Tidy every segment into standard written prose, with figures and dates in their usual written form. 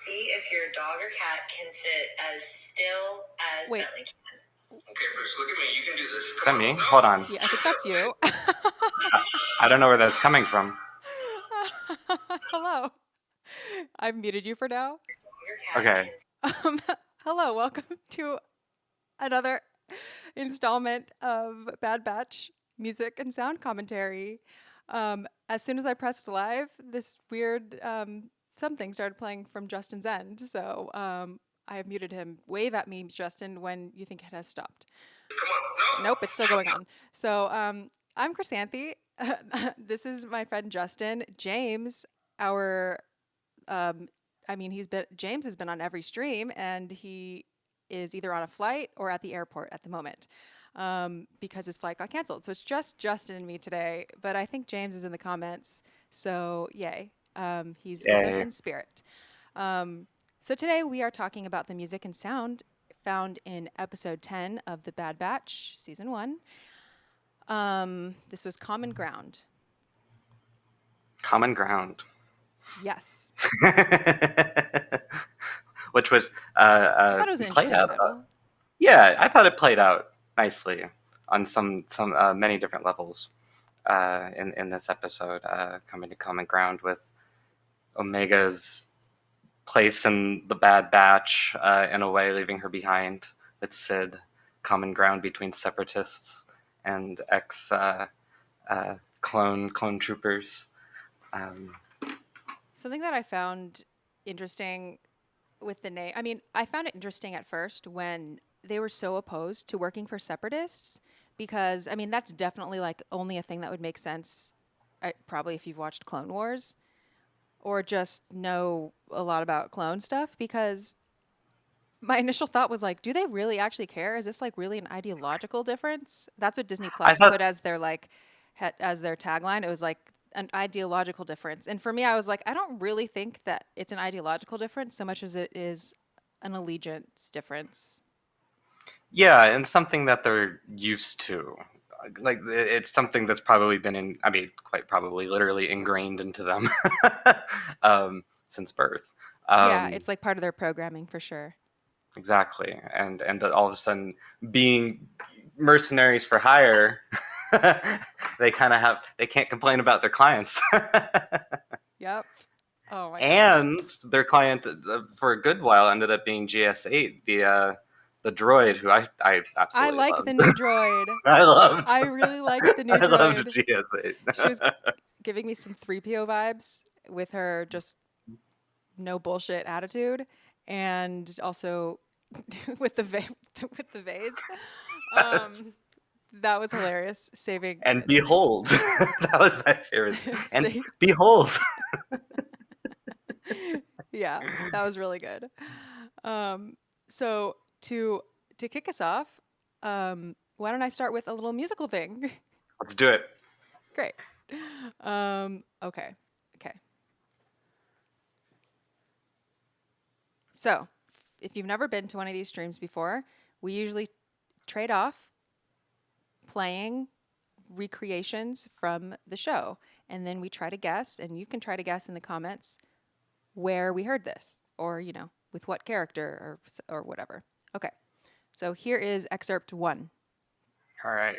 See if your dog or cat can sit as still as Bentley can. Okay, Bruce, look at me. You can do this. Is that me? Hold on. Yeah, I think that's you. I don't know where that's coming from. Hello. I've muted you for now. Okay. Hello, welcome to another installment of Bad Batch music and sound commentary. As soon as I pressed live, this weird something started playing from Justin's end. So I have muted him. Wave at me, Justin, when you think it has stopped. Come on. No. Nope, it's still going on. So I'm Xanthe. This is my friend Justin. James, James has been on every stream, and he is either on a flight or at the airport at the moment because his flight got canceled. So it's just Justin and me today, but I think James is in the comments. So yay. He's with us in spirit. So today we are talking about the music and sound found in episode 10 of The Bad Batch, season 1. This was Common Ground. Common Ground. Yes. Which was I thought it was an interesting title. Yeah, I thought it played out nicely on some many different levels in this episode, coming to common ground with Omega's place in the Bad Batch, in a way, leaving her behind, with Sid, common ground between separatists and clone troopers. Something that I found interesting with the name, I found it interesting at first when they were so opposed to working for separatists, because, that's definitely like only a thing that would make sense, probably if you've watched Clone Wars or just know a lot about clone stuff, because my initial thought was like, do they really actually care? Is this like really an ideological difference? That's what Disney Plus put as their as their tagline. It was like an ideological difference. And for me, I was like, I don't really think that it's an ideological difference so much as it is an allegiance difference. Yeah, and something that they're used to. Like, it's something that's probably been quite probably literally ingrained into them since birth. Yeah, it's like part of their programming for sure. Exactly. And all of a sudden, being mercenaries for hire, they can't complain about their clients. Yep. Oh my God. And their client for a good while ended up being GS8, the droid, who I absolutely like loved. the new droid. I really liked the new droid. I loved GS8. She was giving me some 3PO vibes with her just no bullshit attitude, and also with the vase. That was hilarious. Saving and behold, that was my favorite. And behold. Yeah, that was really good. So to kick us off, why don't I start with a little musical thing? Let's do it. Great. Okay. So, if you've never been to one of these streams before, we usually trade off playing recreations from the show, and then we try to guess, and you can try to guess in the comments where we heard this, or with what character or whatever. Okay. So here is excerpt 1. All right.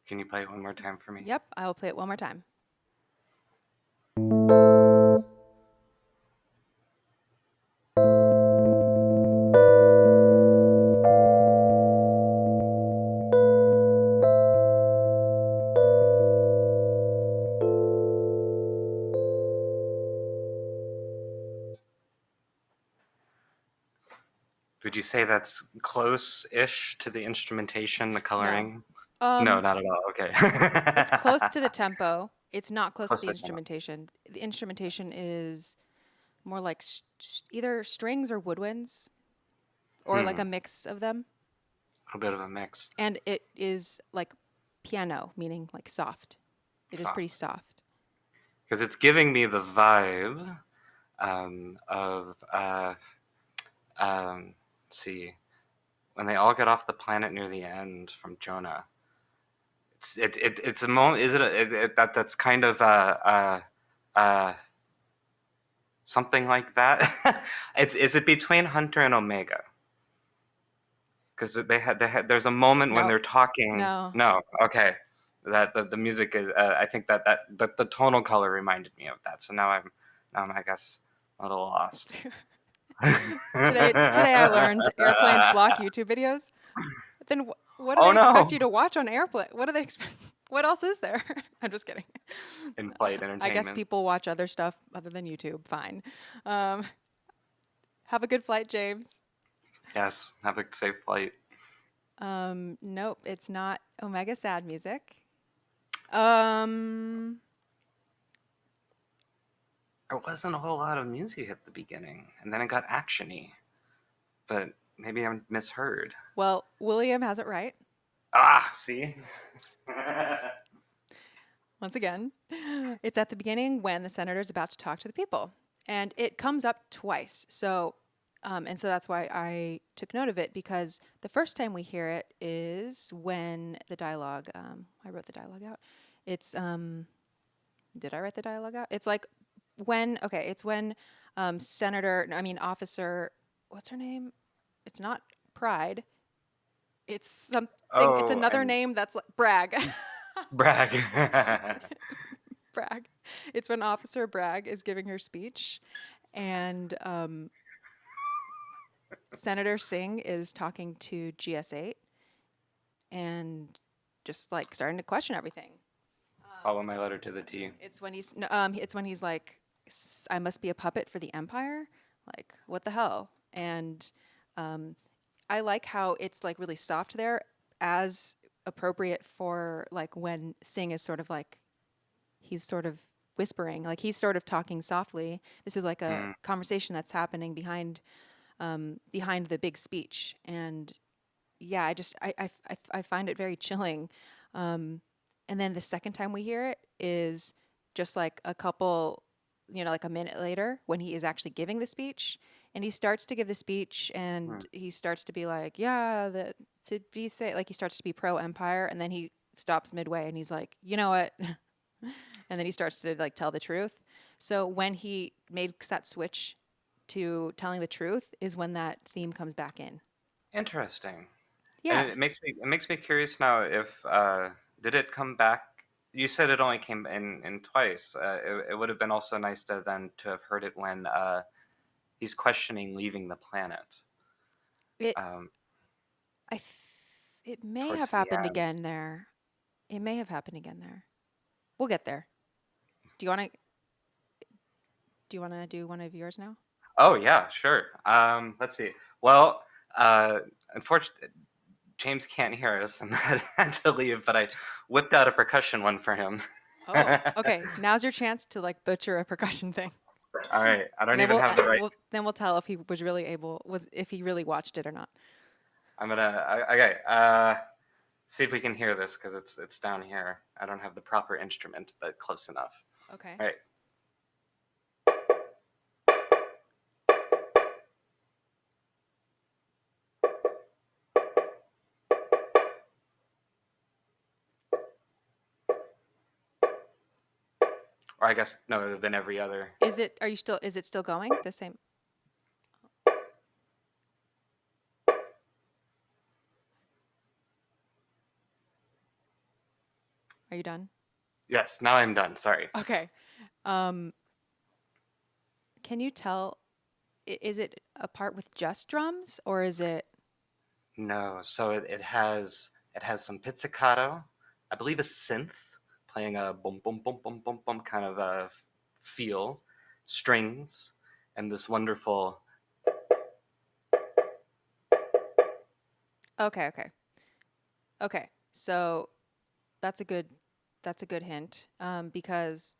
Can you play it one more time for me? Yep, I will play it one more time. Would you say that's close-ish to the instrumentation, the coloring? No, not at all. Okay. It's close to the tempo. It's not close to the instrumentation. The instrumentation is more like either strings or woodwinds. or like a mix of them. A little bit of a mix. And it is like piano, meaning like soft. It is pretty soft. Because it's giving me the vibe of, let's see, when they all get off the planet near the end from Jonah. It's a moment. Is it that's kind of something like that? Is it between Hunter and Omega? Because there's a moment when No. they're talking. No. Okay. That the music is. I think that the tonal color reminded me of that. So now I'm I guess a little lost. Today I learned airplanes block YouTube videos. Then what do Oh, they expect no. you to watch on airplane? What do they expect? What else is there? I'm just kidding. In-flight entertainment. I guess people watch other stuff other than YouTube. Fine. Have a good flight, James. Yes. Have a safe flight. Nope, it's not Omega Sad music. There wasn't a whole lot of music at the beginning, and then it got actiony. But maybe I misheard. Well, William has it right. See? Once again, it's at the beginning when the senator's about to talk to the people. And it comes up twice. So that's why I took note of it, because the first time we hear it is when the dialogue, I wrote the dialogue out. It's, did I write the dialogue out? It's like it's when Officer, what's her name? It's not Pride. It's something, it's another name that's like Bragg. Bragg. Bragg. It's when Officer Bragg is giving her speech, and Senator Singh is talking to GS8 and just like starting to question everything. Follow my letter to the T. It's when he's like, I must be a puppet for the Empire. Like, what the hell? And I like how it's like really soft there, as appropriate for like when Singh is sort of like, he's sort of whispering, like he's sort of talking softly. This is like a conversation that's happening behind the big speech. And yeah, I find it very chilling. And then the second time we hear it is just like a couple, like a minute later, when he is actually giving the speech. And he starts to give the speech, and he starts to be like, yeah, to be safe, like he starts to be pro-Empire, and then he stops midway, and he's like, you know what? And then he starts to like tell the truth. So when he makes that switch to telling the truth is when that theme comes back in. Interesting. Yeah. And it makes me curious now if did it come back? You said it only came in twice. It would have been also nice to have heard it when he's questioning leaving the planet. It may have happened again there. It may have happened again there. We'll get there. Do you want to do one of yours now? Oh yeah, sure. Let's see. Well, unfortunately, James can't hear us and had to leave, but I whipped out a percussion one for him. Oh, okay. Now's your chance to like butcher a percussion thing. All right. I don't even have the right. Then we'll tell if he was really if he really watched it or not. I'm gonna see if we can hear this, because it's down here. I don't have the proper instrument, but close enough. Okay. All right. Or I guess no, it would have been every other. Is it still going the same? Are you done? Yes, now I'm done. Sorry. Okay. Can you tell, is it a part with just drums, or is it? No, so it has some pizzicato, I believe a synth playing a boom boom boom boom boom boom kind of a feel, strings, and this wonderful. Okay. So that's a good hint, because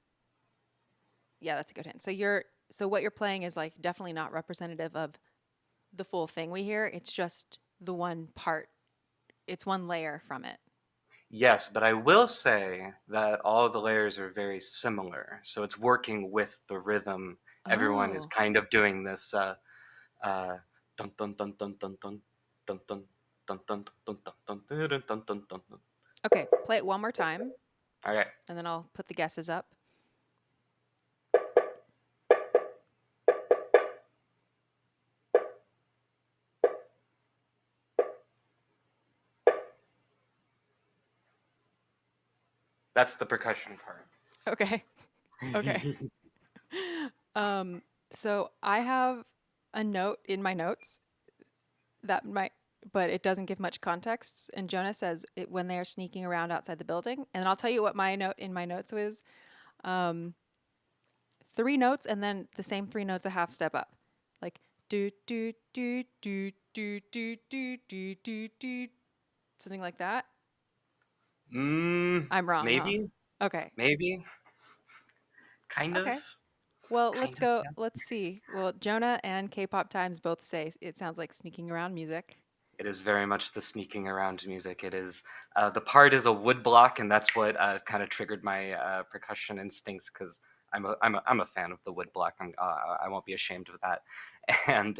yeah, that's a good hint. So what you're playing is like definitely not representative of the full thing we hear. It's just the one part. It's one layer from it. Yes, but I will say that all of the layers are very similar, so it's working with the rhythm. Everyone is Oh. kind of doing this dun dun dun dun dun dun dun dun dun dun dun dun dun dun dun dun dun dun. Okay, play it one more time, Okay. and then I'll put the guesses up. That's the percussion part. Okay. Okay. So I have a note in my notes that might, but it doesn't give much context. And Jonah says when they are sneaking around outside the building. And I'll tell you what my note in my notes was. 3 notes and then the same 3 notes a half step up, like do do do do do do do do do do, something like that. I'm wrong, Maybe, huh? Okay. maybe, kind of, Okay. Well, let's kind of. go. Yeah. Let's see. Well, Jonah and K-pop Times both say it sounds like sneaking around music. It is very much the sneaking around music. It is the part is a wood block, and that's what kind of triggered my percussion instincts because I'm a fan of the wood block. I won't be ashamed of that. And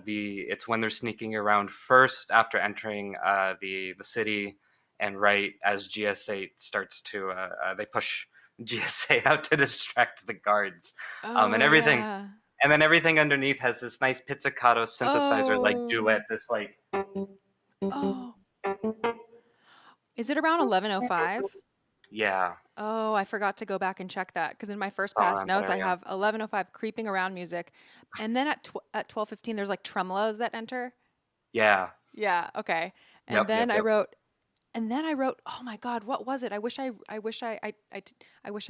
it's when they're sneaking around first after entering the city, and right as GS8 starts to they push GS8 out to distract the guards, and Oh everything. yeah. And then everything underneath has this nice pizzicato synthesizer like Oh. duet. This like Oh. Is it around 11:05? yeah, Oh, I forgot to go back and check that because in my first all pass around that notes I area. have 11:05 creeping around music, and then at 12:15 there's like tremolos that enter. Yeah. Yeah, okay. And Yep. Yep. then I Yep. wrote, oh my God, what was it? I wish I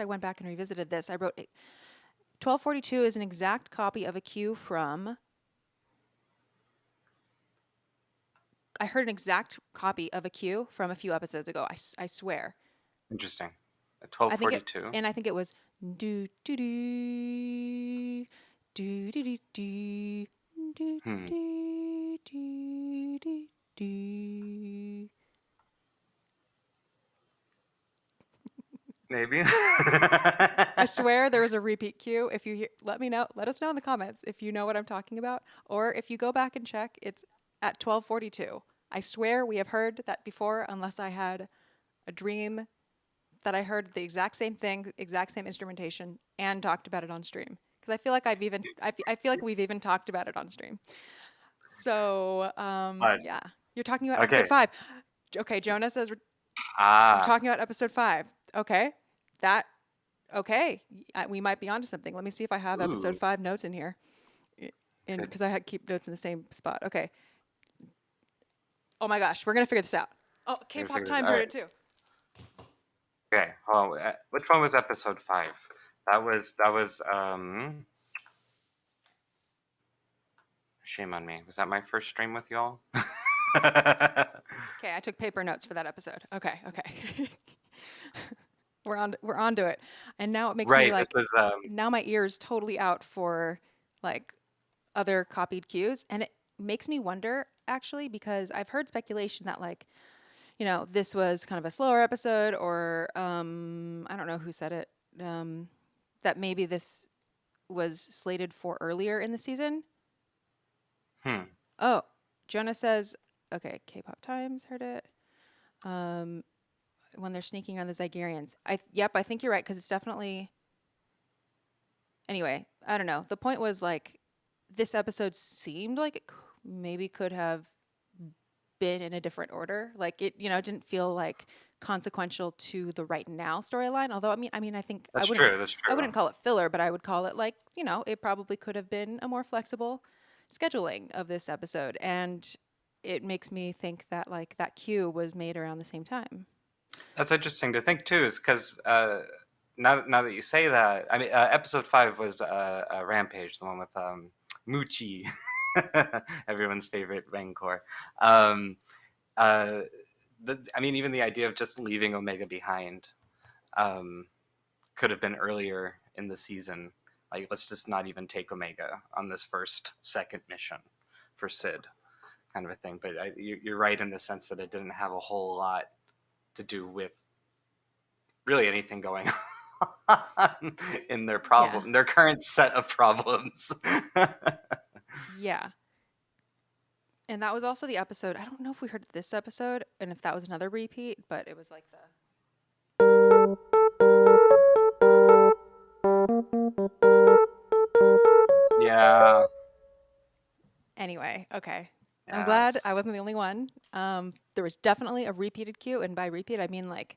went back and revisited this. I wrote 12:42 is an exact copy of a cue from. I heard an exact copy of a cue from a few episodes ago. I swear. Interesting. At I think it, 12:42. and I think it was do do do do do do do do Hmm. do do do do. Maybe. I swear there was a repeat cue. If you hear, let us know in the comments if you know what I'm talking about, or if you go back and check, it's at 12:42. I swear we have heard that before, unless I had a dream that I heard the exact same thing, exact same instrumentation, and talked about it on stream. Because I feel like I feel like we've even talked about it on stream. So But yeah, you're talking about okay. episode 5. Okay, Jonah says we're Ah. talking about episode 5. Okay, that okay. We might be onto something. Let me see if I have episode Ooh. 5 notes in here, Good. because I keep notes in the same spot. Okay. Oh my gosh, we're gonna figure this out. Oh, You're K-pop figuring- Times all heard right. it too. Okay. Well, which one was episode 5? That was shame on me. Was that my first stream with y'all? Okay, I took paper notes for that episode. Okay. We're on to it. And now it makes me Right. This like was now my ear's totally out for like other copied cues, and it makes me wonder actually, because I've heard speculation that like, this was kind of a slower episode, or I don't know who said it, that maybe this was slated for earlier in the season. Oh, Jonah says, okay, K-pop Times heard it. When they're sneaking around the Zygerians. I think you're right, because it's definitely. Anyway, I don't know. The point was like, this episode seemed like it maybe could have been in a different order. Like it, didn't feel like consequential to the right now storyline. Although I mean, I think that's true. That's I true. wouldn't call it filler, but I would call it like, it probably could have been a more flexible scheduling of this episode, and it makes me think that like that cue was made around the same time. That's interesting to think too, is because now that you say that, I mean, episode 5 was Rampage, the one with Moochie, everyone's favorite Rancor. I mean, even the idea of just leaving Omega behind could have been earlier in the season. Like, let's just not even take Omega on this second mission for Sid, kind of a thing. But you're right in the sense that it didn't have a whole lot to do with really anything going on in their their current set of problems. Yeah. And that was also the episode. I don't know if we heard this episode and if that was another repeat, but it was like the. Yeah. Anyway, okay. Yes. I'm glad I wasn't the only one. There was definitely a repeated cue, and by repeat I mean like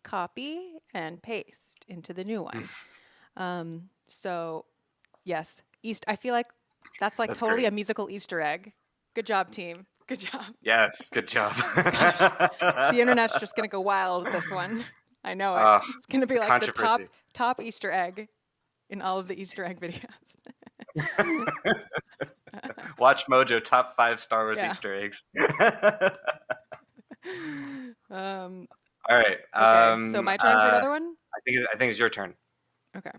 copy and paste into the new one. So yes, I feel like that's totally great. a musical Easter egg. Good job, team. Good job. Yes, good job. The internet's just gonna go wild with this one. I know it. It's gonna be like the top Easter egg in all of the Easter egg videos. Watch Mojo top 5 Star Wars Easter eggs. All right. Okay, so my turn for another one? I think it's your turn. Okay.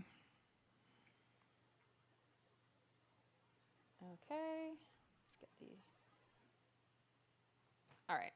Okay. Let's get the. All right.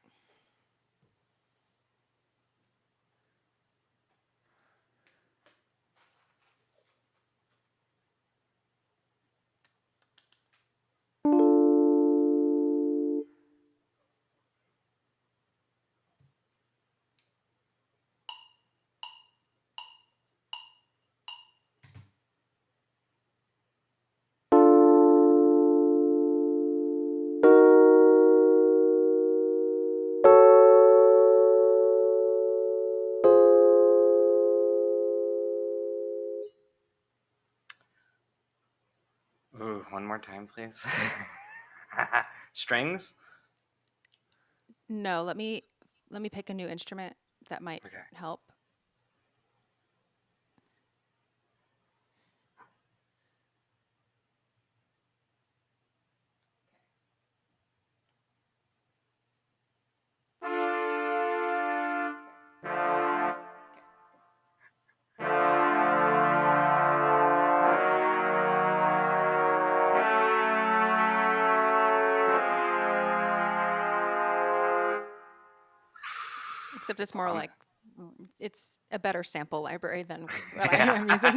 Ooh, one more time, please. Strings? No, let me pick a new instrument that might help. Except it's more like it's a better sample library than what I'm using.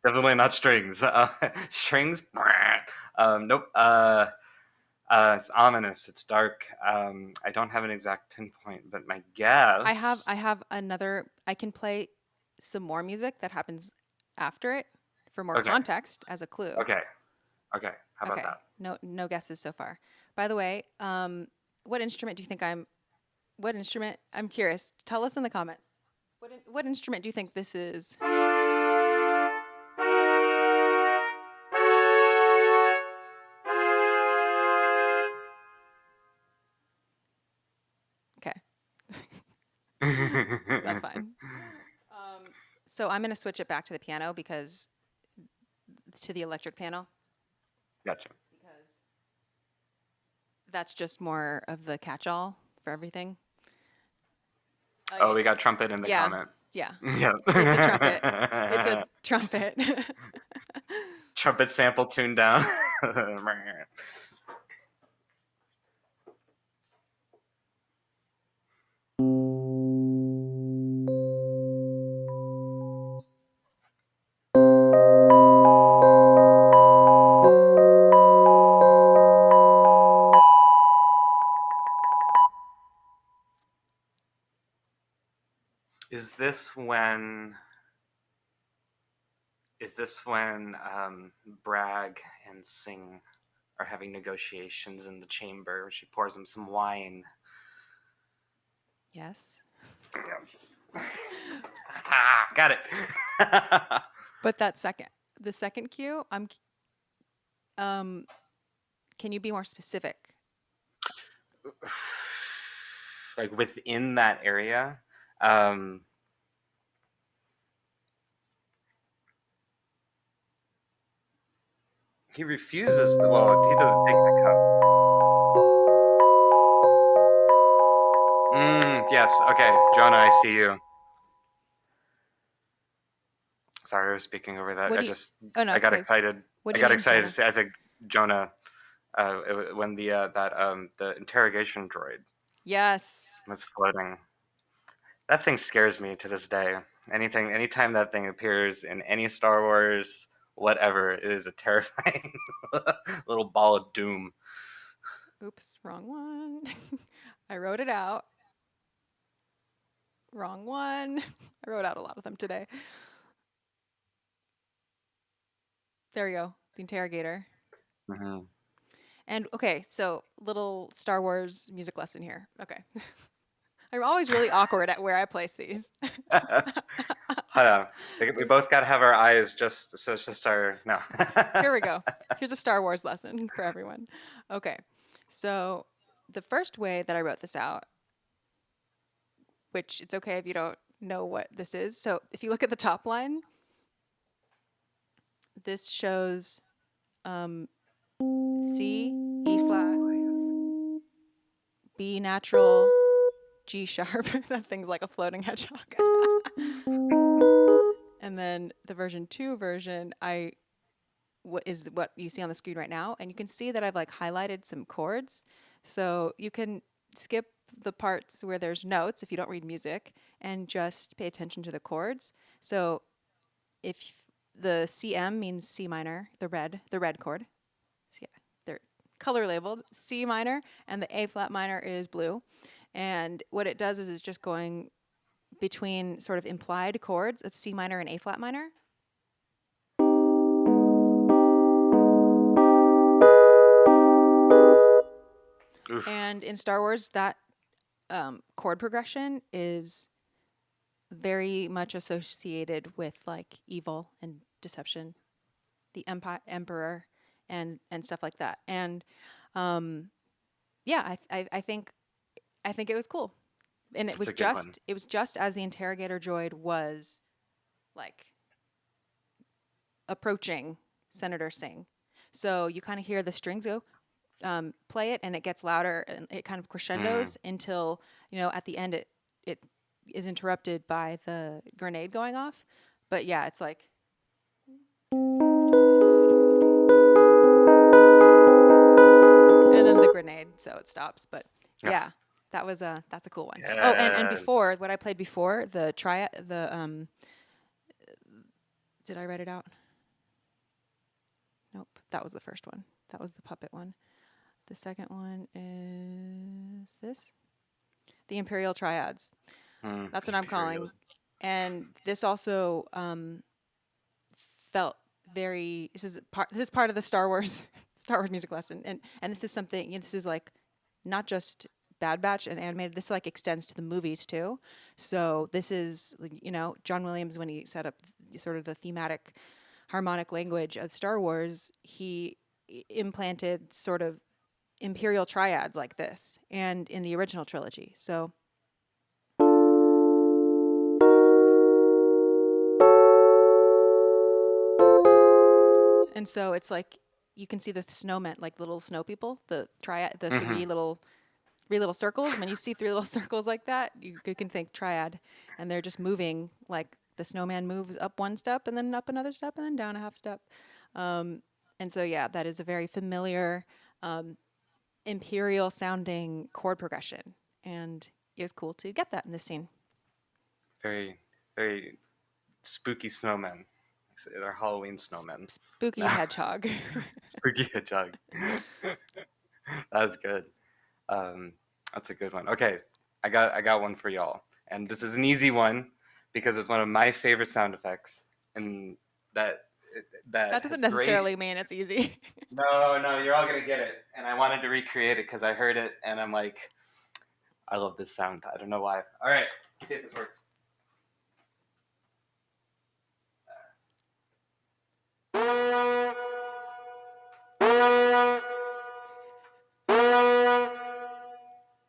Definitely not strings. Strings? Nope. It's ominous. It's dark. I don't have an exact pinpoint, but my guess. I have another. I can play some more music that happens after it for more context as a clue. Okay. How about that? No guesses so far. By the way, what instrument do you think I'm? What instrument? I'm curious. Tell us in the comments. What instrument do you think this is? Okay. That's fine. So I'm going to switch it back to the piano to the electric piano. Gotcha. Because that's just more of the catch-all for everything. We got trumpet in the comment. Yeah. Yeah. It's a trumpet. It's a trumpet. Trumpet sample tuned down. Is this when Bragg and Singh are having negotiations in the chamber? She pours him some wine. Yes. Got it. But the second cue, can you be more specific? Like within that area. He refuses. He doesn't take the cup. Yes. Okay, Jonah, I see you. sorry, I was speaking over that. What I do you? just Oh no, I it's got okay. excited. What do I you got mean, excited Jonah? to say. I think Jonah, when the interrogation droid Yes. was floating. That thing scares me to this day. Anytime that thing appears in any Star Wars, whatever, it is a terrifying little ball of doom. Oops, wrong one. I wrote it out. Wrong one. I wrote out a lot of them today. There we go. The interrogator. Hmm. And okay, so little Star Wars music lesson here. Okay. I'm always really awkward at where I place these. Hold on. We both got to have our eyes just so it's just our no. Here we go. Here's a Star Wars lesson for everyone. Okay. So the first way that I wrote this out, which it's okay if you don't know what this is. So if you look at the top line, this shows C, E flat, B natural, G sharp. That thing's like a floating hedgehog. And then the version 2 version, what is what you see on the screen right now, and you can see that I've like highlighted some chords, so you can skip the parts where there's notes if you don't read music and just pay attention to the chords. So if the CM means C minor, the red chord, so yeah, they're color labeled C minor, and the A flat minor is blue. And what it does is it's just going between sort of implied chords of C minor and A flat minor. Oof. And in Star Wars, that chord progression is very much associated with like evil and deception, the emperor, and stuff like that. And yeah, I think it was cool, and That's a good one. it was just as the interrogator droid was like approaching Senator Singh. So you kind of hear the strings go, play it, and it gets louder, and it kind of crescendos until, at the end it is interrupted by the grenade going off. But yeah, it's like. And then the grenade, so it stops. But yeah, that's a cool one. Yeah. Oh, and before, what I played before, the triad, did I write it out? Nope, that was the first one. That was the puppet one. The second one is this. The Imperial Triads. That's what I'm calling. And this also felt very. This is part of the Star Wars music lesson, and this is something. This is like not just Bad Batch and animated. This like extends to the movies too. So this is John Williams, when he set up sort of the thematic harmonic language of Star Wars, he implanted sort of Imperial triads like this, and in the original trilogy. So. And so it's like you can see the snowmen, like little snow people, the triad, the three little circles. When you see three little circles like that, you can think triad, and they're just moving like the snowman moves up one step and then up another step and then down a half step. And so yeah, that is a very familiar imperial sounding chord progression, and it was cool to get that in this scene. Very, very spooky snowmen. They're Halloween snowmen. Spooky hedgehog. Spooky hedgehog. That was good. That's a good one. Okay, I got one for y'all, and this is an easy one because it's one of my favorite sound effects, and that doesn't necessarily mean it's easy. No, you're all gonna get it, and I wanted to recreate it because I heard it, and I'm like, I love this sound. I don't know why. All right, let's see if this works.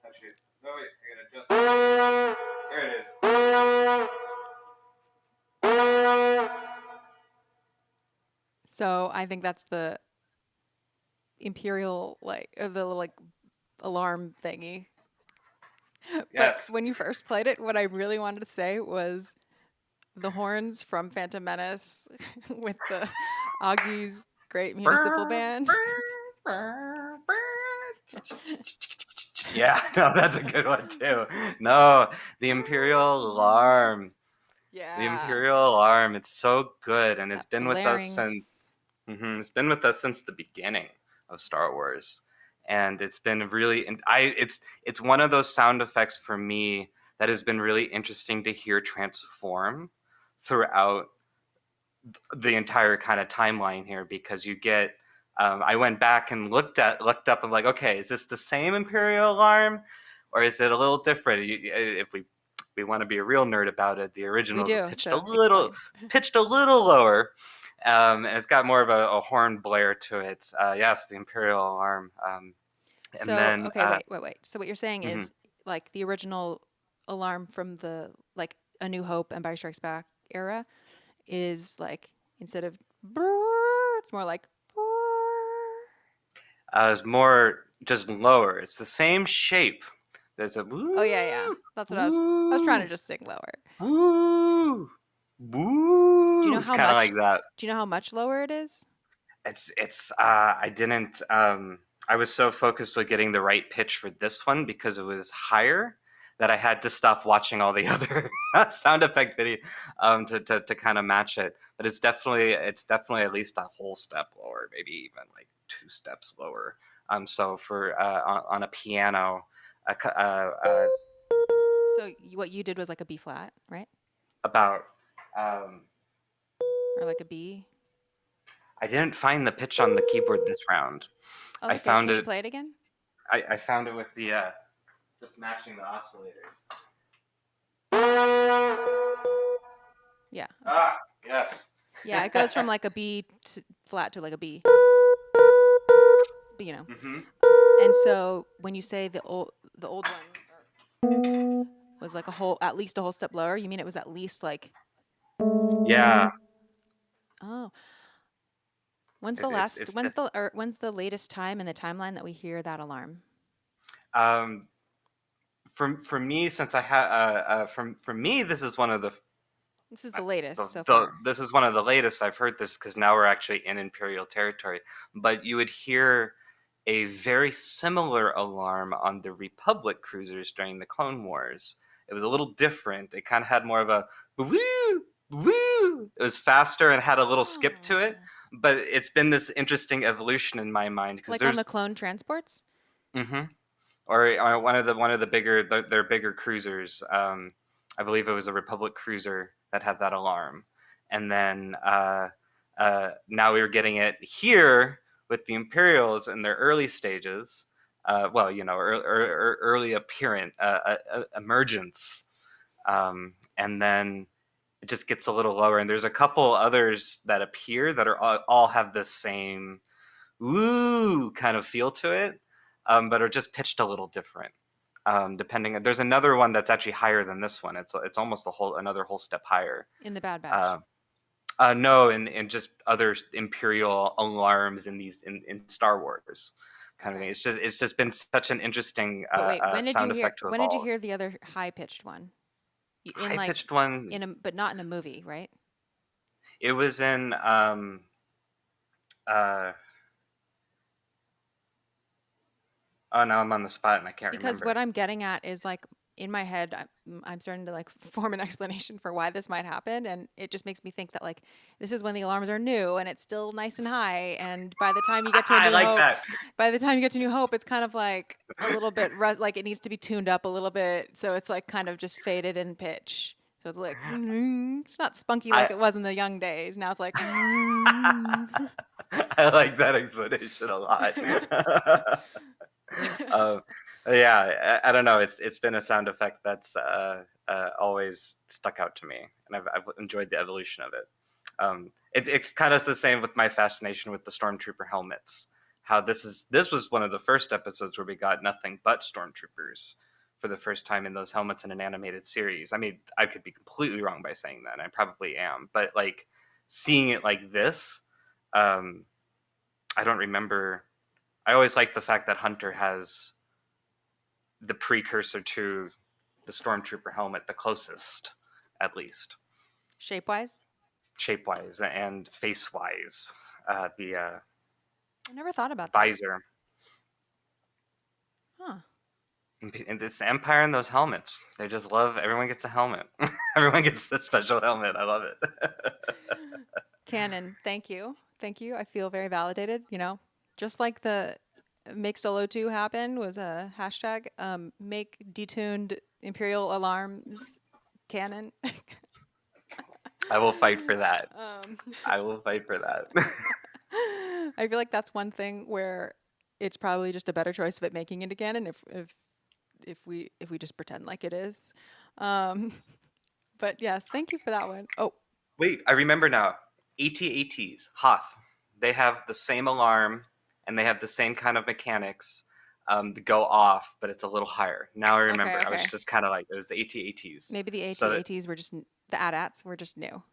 Actually, no wait, I gotta adjust. There it is. So I think that's the Imperial, or the little alarm thingy. Yes. But when you first played it, what I really wanted to say was the horns from Phantom Menace with the Augie's Great Municipal Band. Yeah, no, that's a good one too. No, the Imperial Alarm. Yeah. The Imperial Alarm. It's so good, and it's That been with us blaring. since. It's been with us since the beginning of Star Wars, and it's been really. And it's one of those sound effects for me that has been really interesting to hear transform throughout the entire kind of timeline here, because you get I went back and looked up. I'm like, okay, is this the same Imperial Alarm, or is it a little different? If we want to be a real nerd about it, the We original do. pitched So a little explain. pitched a little lower, and it's got more of a horn blare to it. Yes, the Imperial Alarm. And So then okay, wait. So what you're saying mhm. is like the original alarm from the like A New Hope, Empire Strikes Back era is like instead of brrr, it's more like brrr. It's more just lower. It's the same shape. There's a Oh yeah. woo, That's what I was trying to woo, just sing lower. woo, Do you woo. know It's how kind of much? like that. Do you know how much lower it is? It's I didn't I was so focused with getting the right pitch for this one because it was higher that I had to stop watching all the other sound effect video to kind of match it. But it's definitely at least a whole step lower, maybe even like 2 steps lower. So for on a piano, a cu- So what you did was like a B flat, right? about um, Or like a B? I didn't find the pitch on the keyboard this round. Oh, I okay. found Can you it. play it again? I found it with the just matching the oscillators. Yeah. Ah, yes. Yeah, it goes from like a B to flat to like a B. But, Mm-hmm. And so when you say the old one was like at least a whole step lower, you mean it was at least like Yeah. oh, when's the It, it's last it's when's the latest time in the timeline that we hear that alarm? um for me, since I had for me, this is one of This is the latest so the far. this is one of the latest I've heard this, because now we're actually in Imperial territory. But you would hear a very similar alarm on the Republic cruisers during the Clone Wars. It was a little different. It kind of had more of a woo woo. It was faster and had a little skip to it. Oh. But it's been this interesting evolution in my mind, because Like on there's the clone transports? mhm. Or one of the bigger their bigger cruisers. I believe it was a Republic cruiser that had that alarm, and then now we were getting it here with the Imperials in their early stages. Well, early appearance, emergence, and then it just gets a little lower. And there's a couple others that appear that are all have the same woo kind of feel to it, but are just pitched a little different. Depending, there's another one that's actually higher than this one. It's almost another whole step higher. In the Bad Batch. Uh, no, in just other Imperial alarms in Star Wars kind of Okay. thing. It's just been such an interesting But wait, sound effect to when did you evolve. hear the other high pitched one? In High like pitched one. but not in a movie, right? It was in uh, oh, now I'm on the spot and I can't Because remember. what I'm getting at is like in my head, I'm starting to like form an explanation for why this might happen, and it just makes me think that like this is when the alarms are new and it's still nice and high, and by the time you get to a I New like Hope, that. it's kind of like a little bit like it needs to be tuned up a little bit, so it's like kind of just faded in pitch. So it's like it's not spunky like I it was in the young days. Now it's like mm. I like that explanation a lot. um, yeah, I don't know. It's been a sound effect that's always stuck out to me, and I've enjoyed the evolution of it. It's kind of the same with my fascination with the stormtrooper helmets. How this was one of the first episodes where we got nothing but stormtroopers for the first time in those helmets in an animated series. I mean, I could be completely wrong by saying that, and I probably am, but like seeing it like this, um, I don't remember. I always like the fact that Hunter has the precursor to the stormtrooper helmet, the closest, at least. Shape-wise? shape-wise and face-wise. The I never thought about that. visor. Huh. And this Empire and those helmets. They just love. Everyone gets a helmet. Everyone gets a special helmet. I love it. Canon, thank you. Thank you. I feel very validated, Just like the make solo 2 happen was a hashtag, make detuned Imperial Alarms canon. I will fight for that. Um, I will fight for that. I feel like that's one thing where it's probably just a better choice of it making it again, and if we just pretend like it is. But yes, thank you for that one. Oh, Wait, I remember now. AT-ATs, Hoth. They have the same alarm, and they have the same kind of mechanics to go off, but it's a little higher. Now I remember. I was okay. just kind of like, it was the AT-ATs. Maybe the So that- AT-ATs were just the AT-ATs were just new.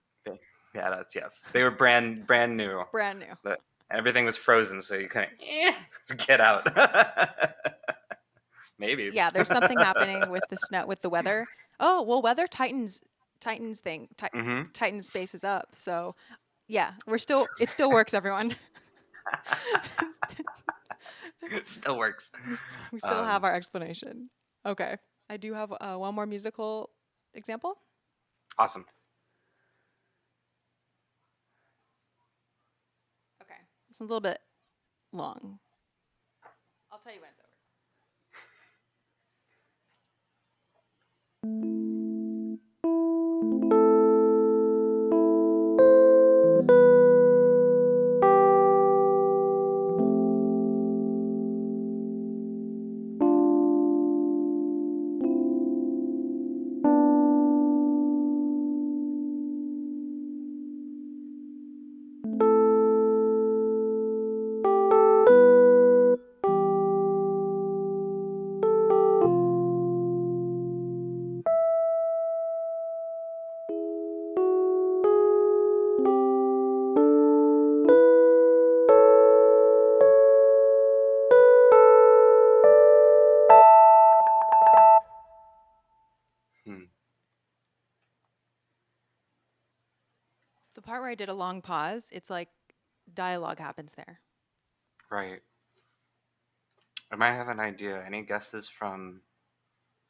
yeah, that's yes. They were brand new. Brand new. But everything was frozen, so you couldn't get out. Maybe. Yeah, there's something happening with the snow, with the weather. Oh, well, weather tightens thing. Tightens spaces up. So, yeah, it still works, everyone. It still works. We still have our explanation. Okay. I do have one more musical example. Awesome. Okay. This one's a little bit long. I'll tell you when it's over. The part where I did a long pause, it's like dialogue happens there. Right. I might have an idea. Any guesses from...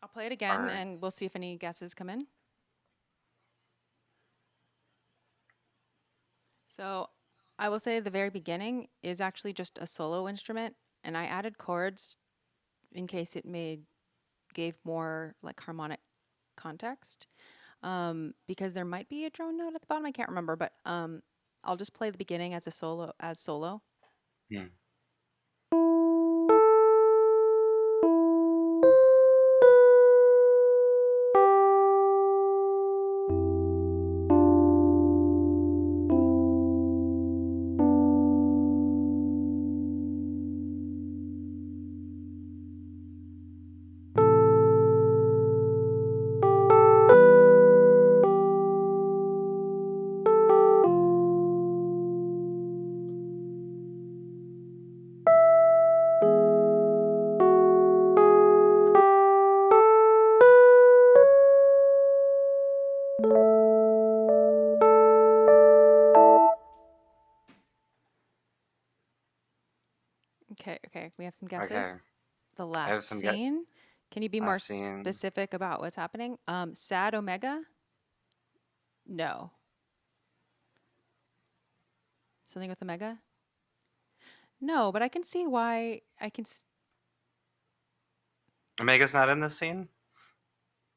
I'll play it again, and we'll see if any guesses come in. So I will say the very beginning is actually just a solo instrument, and I added chords in case it gave more like harmonic context, because there might be a drone note at the bottom. I can't remember, but I'll just play the beginning as solo. Hmm. Okay. We have some guesses. Okay. The last scene. Can you be more specific about what's happening? Sad Omega? No. Something with Omega? No, but I can see why. Omega's not in this scene?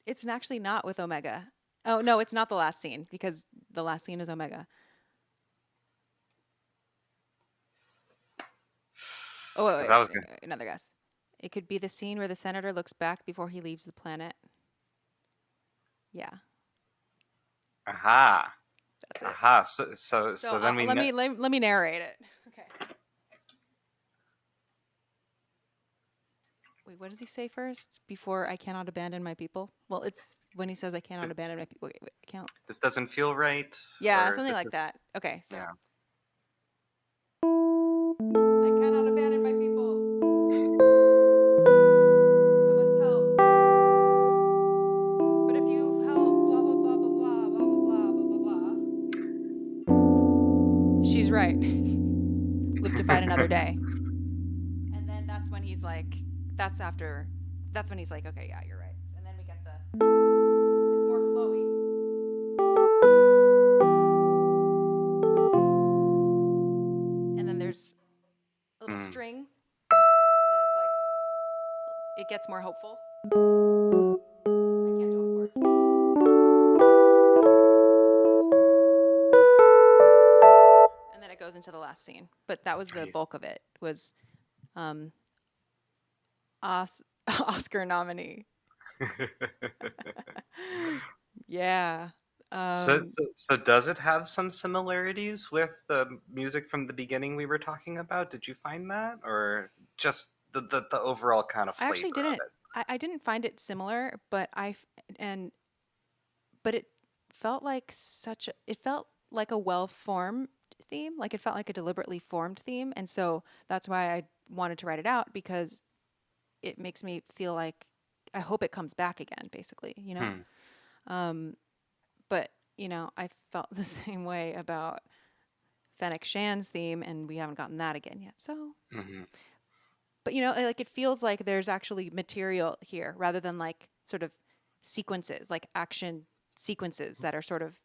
It's actually not with Omega. Oh, no, it's not the last scene, because the last scene is Omega. Oh, wait. That was good. Another guess. It could be the scene where the senator looks back before he leaves the planet. Yeah. Aha. That's it. Aha. So then we... Let me narrate it. Okay. Wait, what does he say first? Before I cannot abandon my people? Well, it's when he says I cannot abandon my people. Wait, I can't. This doesn't feel right? Yeah, something like that. Okay, so. Yeah. I cannot abandon my people. I must help. But if you help, blah, blah, blah, blah, blah, blah, blah, blah, blah, blah, fight another day. And then that's when he's like, that's when he's like, okay, yeah, you're right. And then we get it's more flowy. And then there's a little string. And then it's like, it gets more hopeful. I can't do all the chords. And then it goes into the last scene. But that was the bulk of it, was Oscar nominee. Yeah. So does it have some similarities with the music from the beginning we were talking about? Did you find that, or just the overall kind of flavor? I actually didn't. Of it? I didn't find it similar, but but it felt like it felt like a well-formed theme. Like it felt like a deliberately formed theme, and so that's why I wanted to write it out, because it makes me feel like I hope it comes back again, basically, you know? But, you know, I felt the same way about Fennec Shan's theme, and we haven't gotten that again yet. So, but, you know, like it feels like there's actually material here rather than like sort of sequences, like action sequences that are sort of,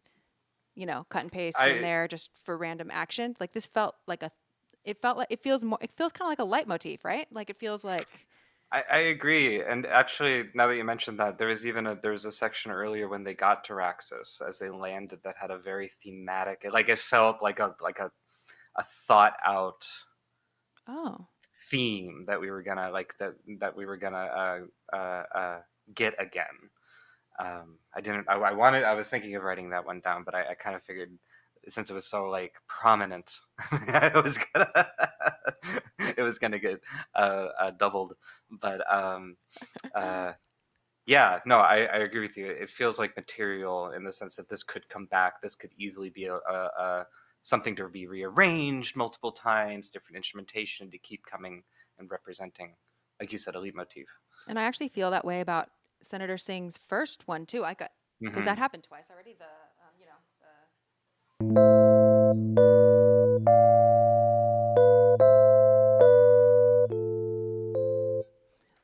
you know, cut and paste here and there just for random action. Like this felt like it feels kind of like a leitmotif, right? Like it feels like. I agree, and actually, now that you mentioned that, there was a section earlier when they got to Raxus as they landed that had a very thematic, like it felt like a thought out theme that we were gonna that we were gonna get again. I was thinking of writing that one down, but I kind of figured, since it was so like prominent, it was gonna get doubled. But yeah, no, I agree with you. It feels like material in the sense that this could come back. This could easily be a something to be rearranged multiple times, different instrumentation to keep coming and representing, like you said, a leitmotif. And I actually feel that way about Senator Singh's first one too. I got because that happened twice already.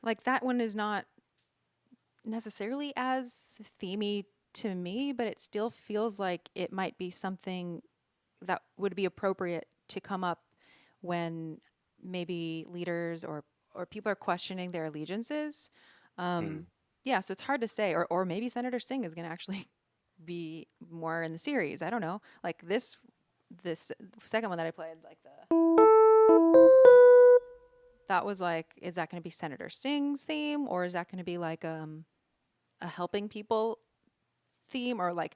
Like that one is not necessarily as themey to me, but it still feels like it might be something that would be appropriate to come up when maybe leaders or people are questioning their allegiances. Yeah, so it's hard to say. Or maybe Senator Singh is going to actually be more in the series. I don't know. Like this second one that I played, like that was like, is that going to be Senator Singh's theme, or is that going to be like a helping people theme, or like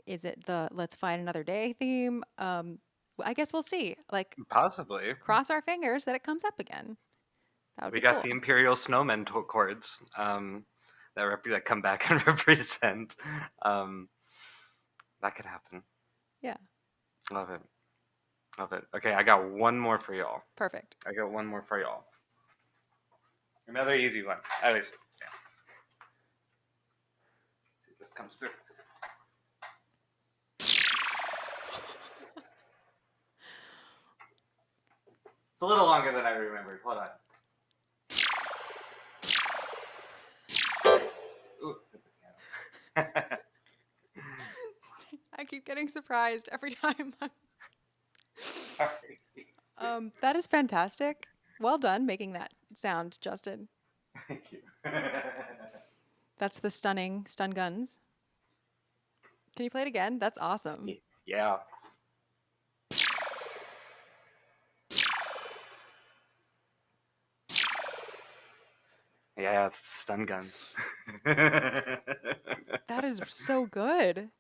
is it the let's fight another day theme? I guess we'll see. Like possibly cross our fingers that it comes up again. That would we be got cool. the Imperial Snowmen chords that come back and represent. That could happen. Yeah. Love it. Okay, I got one more for y'all. Perfect. I got one more for y'all. Another easy one. At least, yeah. Let's see if this comes through. It's a little longer than I remembered. Hold on. Ooh, hit the piano. I keep getting surprised every time. Sorry. That is fantastic. Well done making that sound, Justin. Thank you. That's the stun guns. Can you play it again? That's awesome. Yeah. Yeah, it's the stun guns. That is so good.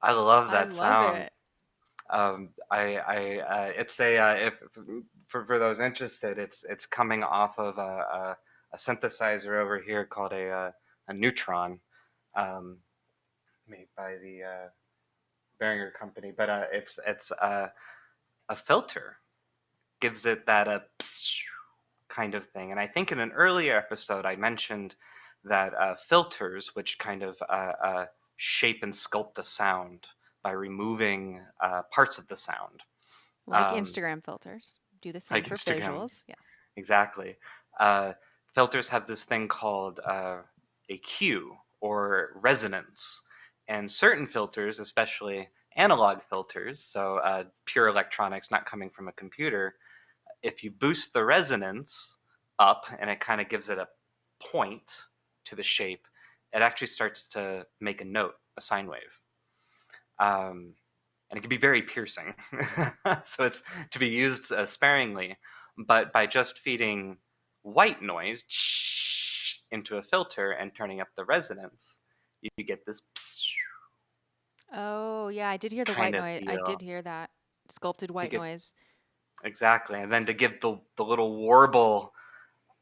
I love that sound. It. It's a if for those interested, it's coming off of a synthesizer over here called a Neutron, made by the Behringer company. But it's a filter, gives it that kind of thing. And I think in an earlier episode I mentioned that filters, which kind of shape and sculpt the sound by removing parts of the sound, like Instagram filters. do the same like for Instagram. visuals. Yes. Exactly. Uh, Filters have this thing called a cue or resonance, and certain filters, especially analog filters, so pure electronics not coming from a computer, if you boost the resonance up and it kind of gives it a point to the shape, it actually starts to make a note, a sine wave. And it can be very piercing. So it's to be used sparingly, but by just feeding white noise into a filter and turning up the resonance, you get this Oh, yeah, I did hear the white kind of noise. I did feel. hear that sculpted You white get noise. exactly, and then to give the little warble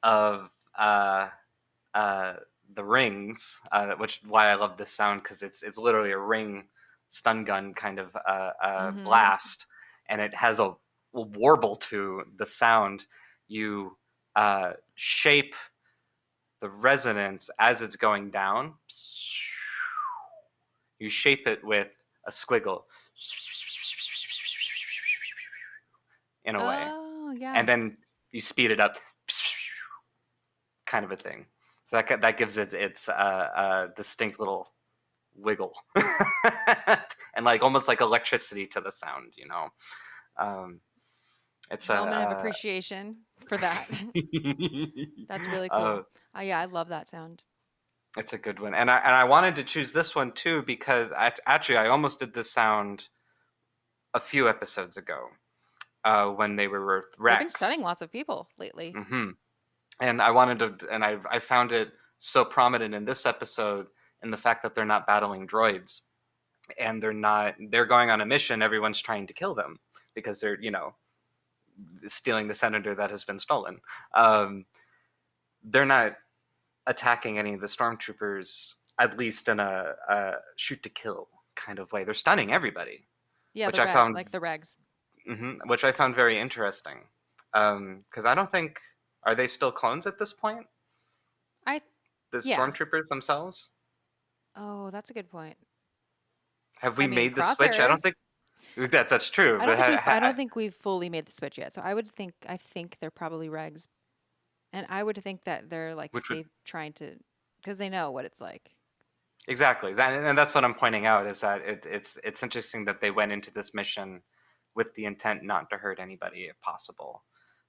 of uh, the rings, which why I love this sound because it's literally a ring stun gun kind of Mm-hmm. blast, and it has a warble to the sound. You shape the resonance as it's going down. You shape it with a squiggle in a way, Oh, yeah. and then you speed it up, kind of a thing. So that gives it its distinct little wiggle and like almost like electricity to the sound, you know. Um, it's Moment of a appreciation for that. That's really uh, cool. Yeah, I love that sound. it's a good one, and I wanted to choose this one too because actually I almost did this sound a few episodes ago when they were with We've been studying Rex. lots of people lately. Hmm. And I wanted to, and I found it so prominent in this episode in the fact that they're not battling droids, and they're going on a mission. Everyone's trying to kill them because they're, you know, stealing the senator that has been stolen. Um, they're not attacking any of the stormtroopers, at least in a shoot to kill kind of way. They're stunning everybody, Yeah, which I found, like the regs. which I found very interesting. Because I don't think, are they still clones at this point? I The yeah. stormtroopers themselves? Oh, that's a good point. Have I we mean, made the switch? I don't crosshairs. think that's true. But I don't think we've fully made the switch yet. So I think they're probably regs. And I would think that they're like which would safe trying to because they know what it's like. exactly that, and that's what I'm pointing out is that it's interesting that they went into this mission with the intent not to hurt anybody if possible,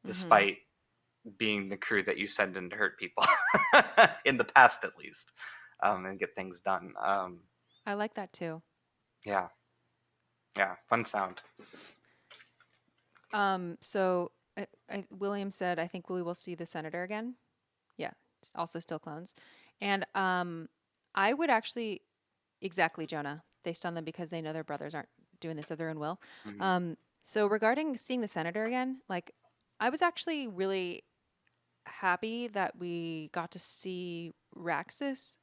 Mhm. despite being the crew that you send in to hurt people in the past at least, and get things done. I like that too. Yeah, yeah, fun sound. So William said, I think we will see the senator again. Yeah, it's also still clones. And I would actually, exactly, Jonah. They stun them because they know their brothers aren't doing this of their own will. Mhm. So regarding seeing the senator again, like I was actually really happy that we got to see Raxus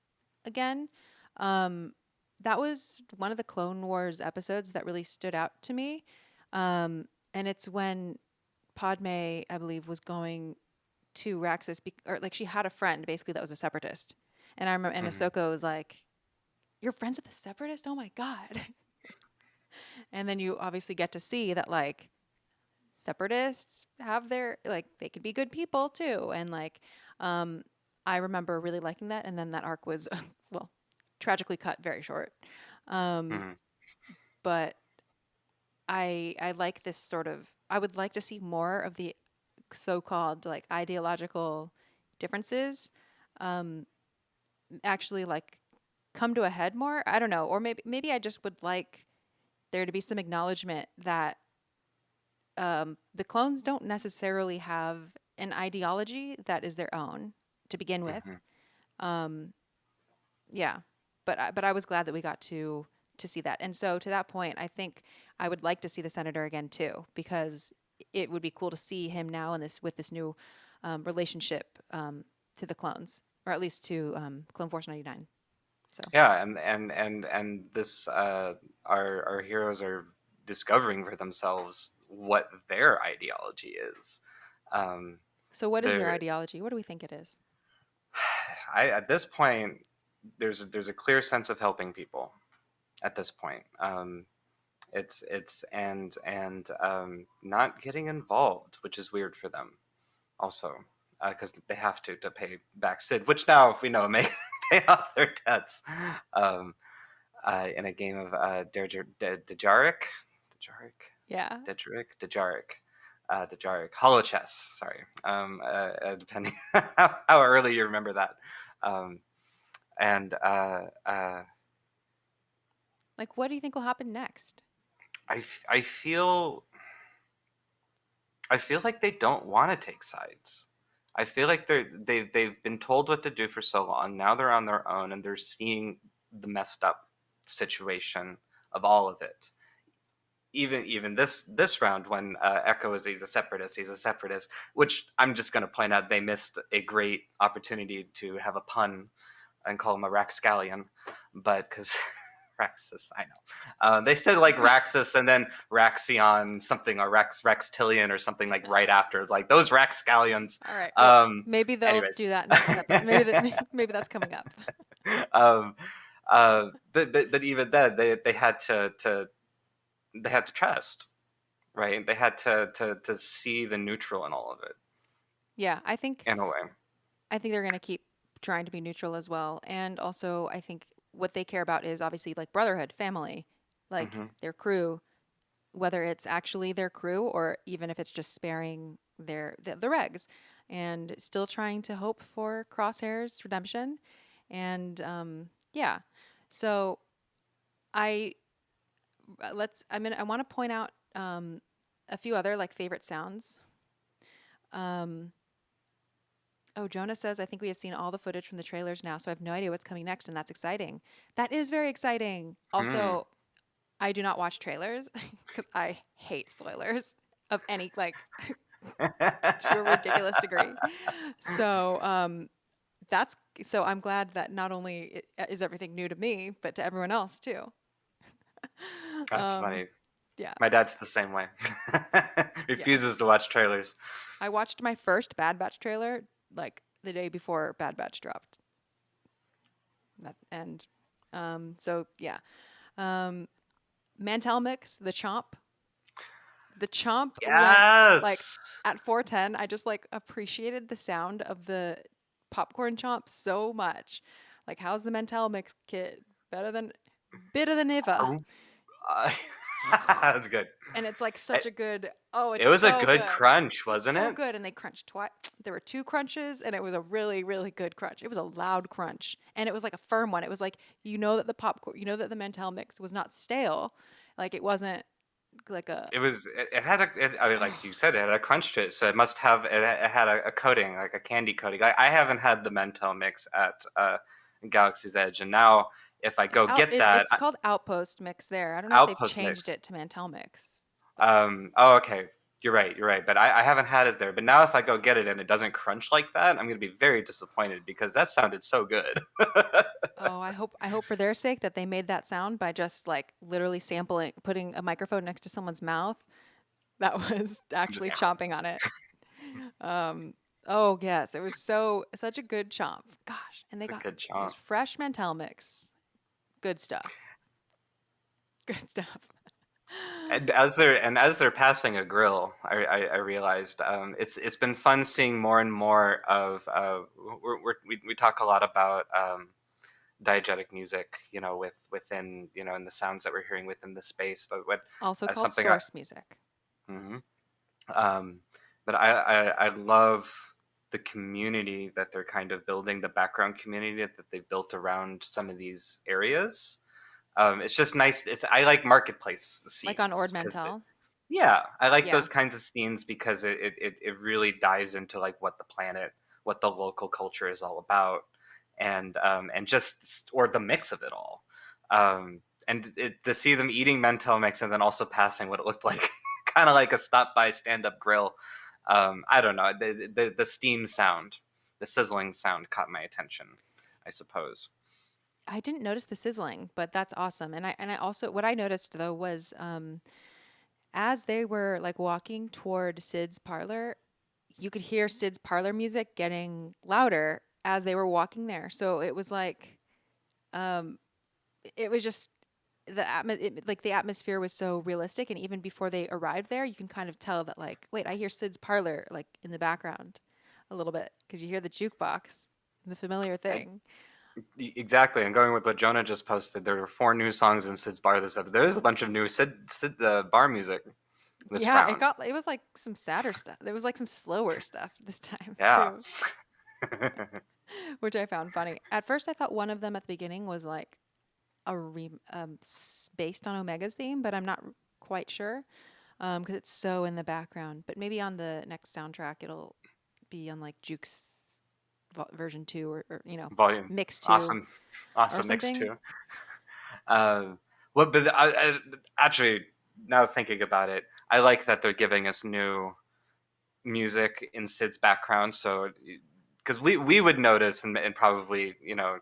again. Um, that was one of the Clone Wars episodes that really stood out to me. And it's when Padme, I believe, was going to Raxus, or like she had a friend basically that was a separatist. And I remember, and Mhm. Ahsoka was like, "You're friends with a separatist? Oh my god!" And then you obviously get to see that like separatists have their like they could be good people too, and like um, I remember really liking that. And then that arc was well tragically cut very short. Um, Mhm. but I like this sort of. I would like to see more of the so-called like ideological differences um, actually like come to a head more. I don't know, or maybe I just would like there to be some acknowledgement that the clones don't necessarily have an ideology that is their own to begin with. Mhm. Um, yeah, but I was glad that we got to see that. And so to that point, I think I would like to see the senator again too, because it would be cool to see him now in this with this new relationship to the clones, or at least to Clone Force 99. So Yeah, and this our heroes are discovering for themselves what their ideology is. Um, so what is their they're ideology? What do we think it is? I at this point there's a clear sense of helping people at this point. not getting involved, which is weird for them, also, because they have to pay back Sid, which now we know may pay off their debts, in a game of Dejaric, Yeah. Hollow chess. Sorry, depending how early you remember that, and Like, what do you think will happen next? I feel like they don't want to take sides. I feel like they've been told what to do for so long. Now they're on their own and they're seeing the messed up situation of all of it. Even this round, when Echo is he's a separatist, which I'm just going to point out they missed a great opportunity to have a pun and call him a Raxcallion, but because Raxus, I know. They said like Raxus and then Raxion something, or Rextillion or something like right after. It's like those Raxcallions. All right. Well, maybe they'll anyways. do that next episode. Maybe that's coming up. But even then, they had to trust, right? They had to see the neutral in all of it. Yeah, I think in a way. I think they're going to keep trying to be neutral as well, and also I think what they care about is obviously like brotherhood, family, like their crew, whether it's actually their crew or even if it's just sparing the regs, and still trying to hope for Crosshair's redemption, and yeah, so I want to point out a few other like favorite sounds. Oh, Jonah says, I think we have seen all the footage from the trailers now, so I have no idea what's coming next, and that's exciting. That is very exciting. Also, I do not watch trailers because I hate spoilers of any, like, to a ridiculous degree. So, so I'm glad that not only is everything new to me, but to everyone else, too. That's funny. Yeah. My dad's the same way. Refuses to watch trailers. I watched my first Bad Batch trailer like the day before Bad Batch dropped. So yeah. Mantel Mix, the Chomp. The Chomp Yes. went like at 410. I just like appreciated the sound of the popcorn chomp so much. Like, how's the Mantel Mix kid? Better than Eva. That's good. And it's like such a good. Oh, it was so a good crunch, wasn't it? So good, and they crunched twice. There were 2 crunches, and it was a really, really good crunch. It was a loud crunch, and it was like a firm one. It was like that the popcorn, that the Mantel Mix was not stale, like it wasn't like a. It was. It had like you said, it had a crunch to it, so it must have. It had a coating, like a candy coating. I haven't had the Mantel Mix at Galaxy's Edge, and now if I go get that, it's called Outpost Mix. There, I don't know if they've changed it to Mantel Mix. Oh, okay. You're right. But I haven't had it there. But now if I go get it and it doesn't crunch like that, I'm going to be very disappointed because that sounded so good. Oh, I hope for their sake that they made that sound by just like literally sampling, putting a microphone next to someone's mouth that was actually chomping on it. Oh yes, it was such a good chomp. Gosh, and they got good chomp. Fresh Mantel Mix. Good stuff. Good stuff. And as they're passing a grill, I realized it's been fun seeing more and more of we talk a lot about diegetic music, within in the sounds that we're hearing within the space, but what also called source music. But I love the community that they're kind of building, the background community that they've built around some of these areas. It's just nice. I like marketplace scenes. Like on Ord Mantell? Yeah, I like those kinds of scenes because it really dives into like what the planet, what the local culture is all about, and just or the mix of it all. And to see them eating Mentel mix and then also passing what it looked like, kind of like a stop by stand up grill. I don't know, the steam sound, the sizzling sound caught my attention, I suppose. I didn't notice the sizzling, but that's awesome. And I also, what I noticed though was, as they were like walking toward Sid's parlor, you could hear Sid's parlor music getting louder as they were walking there. So it was like, it was just the atmosphere was so realistic, and even before they arrived there, you can kind of tell that like, wait, I hear Sid's parlor like in the background a little bit because you hear the jukebox, the familiar thing. Exactly, and going with what Jonah just posted, there were 4 new songs in Sid's bar this episode. There is a bunch of new Sid bar music this Yeah, round. it was like some sadder stuff. There was like some slower stuff this time Yeah. too, which I found funny. At first, I thought one of them at the beginning was like based on Omega's theme, but I'm not quite sure because it's so in the background. But maybe on the next soundtrack, it'll be on like Juke's version 2 or Volume. mix 2 Awesome or mix something. too. Well, but actually, now thinking about it, I like that they're giving us new music in Sid's background. So, because we would notice and probably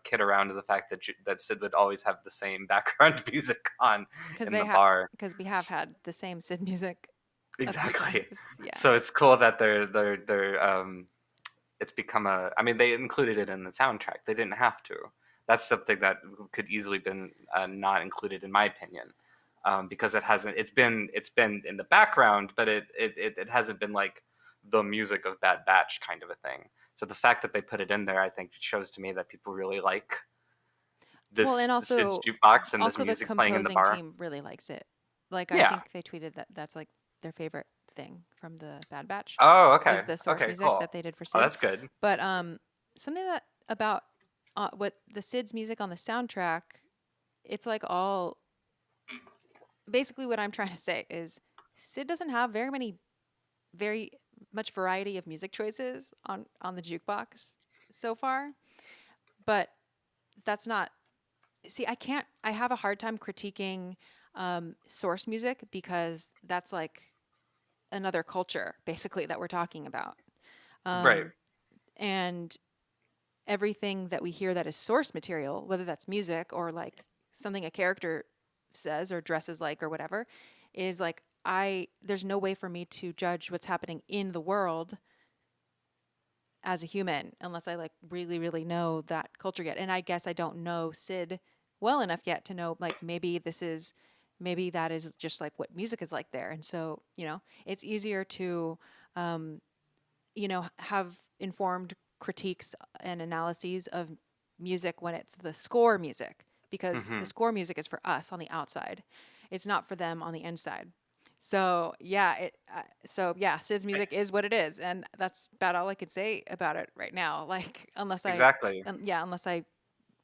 kid around to the fact that Sid would always have the same background music on in the bar. Because we have had the same Sid music. Exactly. Yeah. So it's cool that they're it's become they included it in the soundtrack. They didn't have to. That's something that could easily been not included in my opinion, because it's been in the background, but it hasn't been like the music of Bad Batch kind of a thing. So the fact that they put it in there, I think, shows to me that people really like this Well, and Sid's also jukebox and this the music playing in the composing bar. team really likes it. Like I Yeah. think they tweeted that that's like their favorite thing from the Bad Batch. Oh, okay. Is the source Okay, music cool. that they did for Oh, Sid. that's good. But something that about what the Sid's music on the soundtrack, it's like all. Basically, what I'm trying to say is Sid doesn't have very much variety of music choices on the jukebox so far, but that's not. See, I have a hard time critiquing source music because that's like another culture, basically, that we're talking about. Right. And everything that we hear that is source material, whether that's music or like something a character says or dresses like or whatever, is like there's no way for me to judge what's happening in the world as a human unless I like really, really know that culture yet. And I guess I don't know Sid well enough yet to know like maybe that is just like what music is like there. And so, it's easier to have informed critiques and analyses of music when it's the score music, because the score music is for us on the outside. It's not for them on the inside. So yeah, Sid's music is what it is, and that's about all I could say about it right now. Like unless I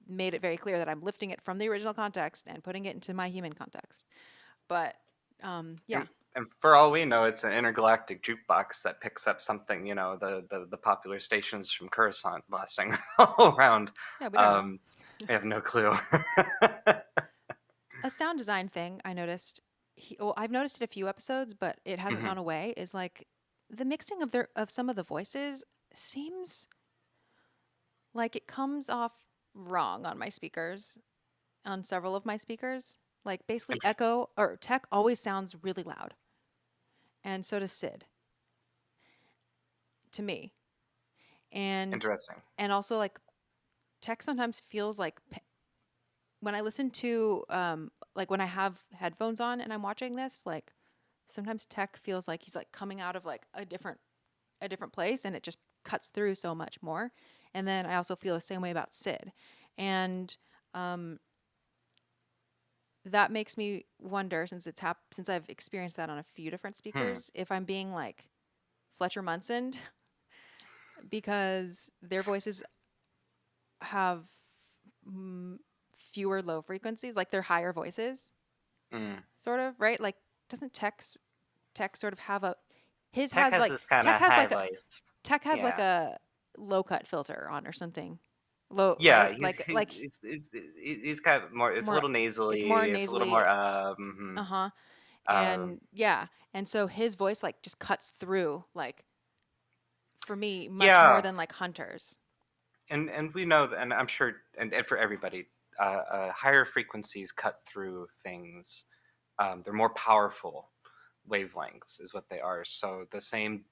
made it very clear that I'm lifting it from the original context and putting it into my human context. But yeah. And for all we know, it's an intergalactic jukebox that picks up something, the popular stations from Coruscant blasting all around. Yeah, we don't know. I have no clue. A sound design thing I noticed. I've noticed it a few episodes, but it hasn't gone away. Is like the mixing of some of the voices seems like it comes off wrong on my speakers, on several of my speakers. Like basically, Echo or Tech always sounds really loud, and so does Sid. To me, and Interesting. And also like Tech sometimes feels like when I listen to like when I have headphones on and I'm watching this, like sometimes Tech feels like he's like coming out of like a different place, and it just cuts through so much more. And then I also feel the same way about Sid, and that makes me wonder, since I've experienced that on a few different speakers, if I'm being like Fletcher Munson, because their voices have fewer low frequencies, like they're higher voices, sort of, right? Like, doesn't Tech sort of have Tech has like a low cut filter on or something. Low, yeah, right? he's kind of more. It's a little nasally. It's more It's a little more. And and so his voice like just cuts through, like for me much more than like Hunter's. And we know, and I'm sure, and for everybody, higher frequencies cut through things. They're more powerful wavelengths, is what they are. So the same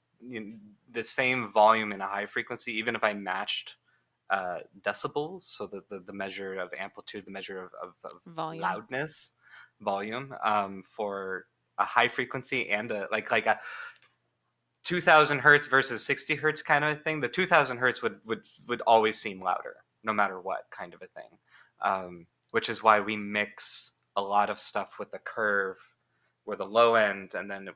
volume in a high frequency, even if I matched decibels, so the measure of amplitude, the measure of Volume. loudness, volume for a high frequency and a like a 2000 hertz versus 60 hertz kind of a thing. The 2000 hertz would always seem louder, no matter what kind of a thing, which is why we mix a lot of stuff with the curve or the low end, and then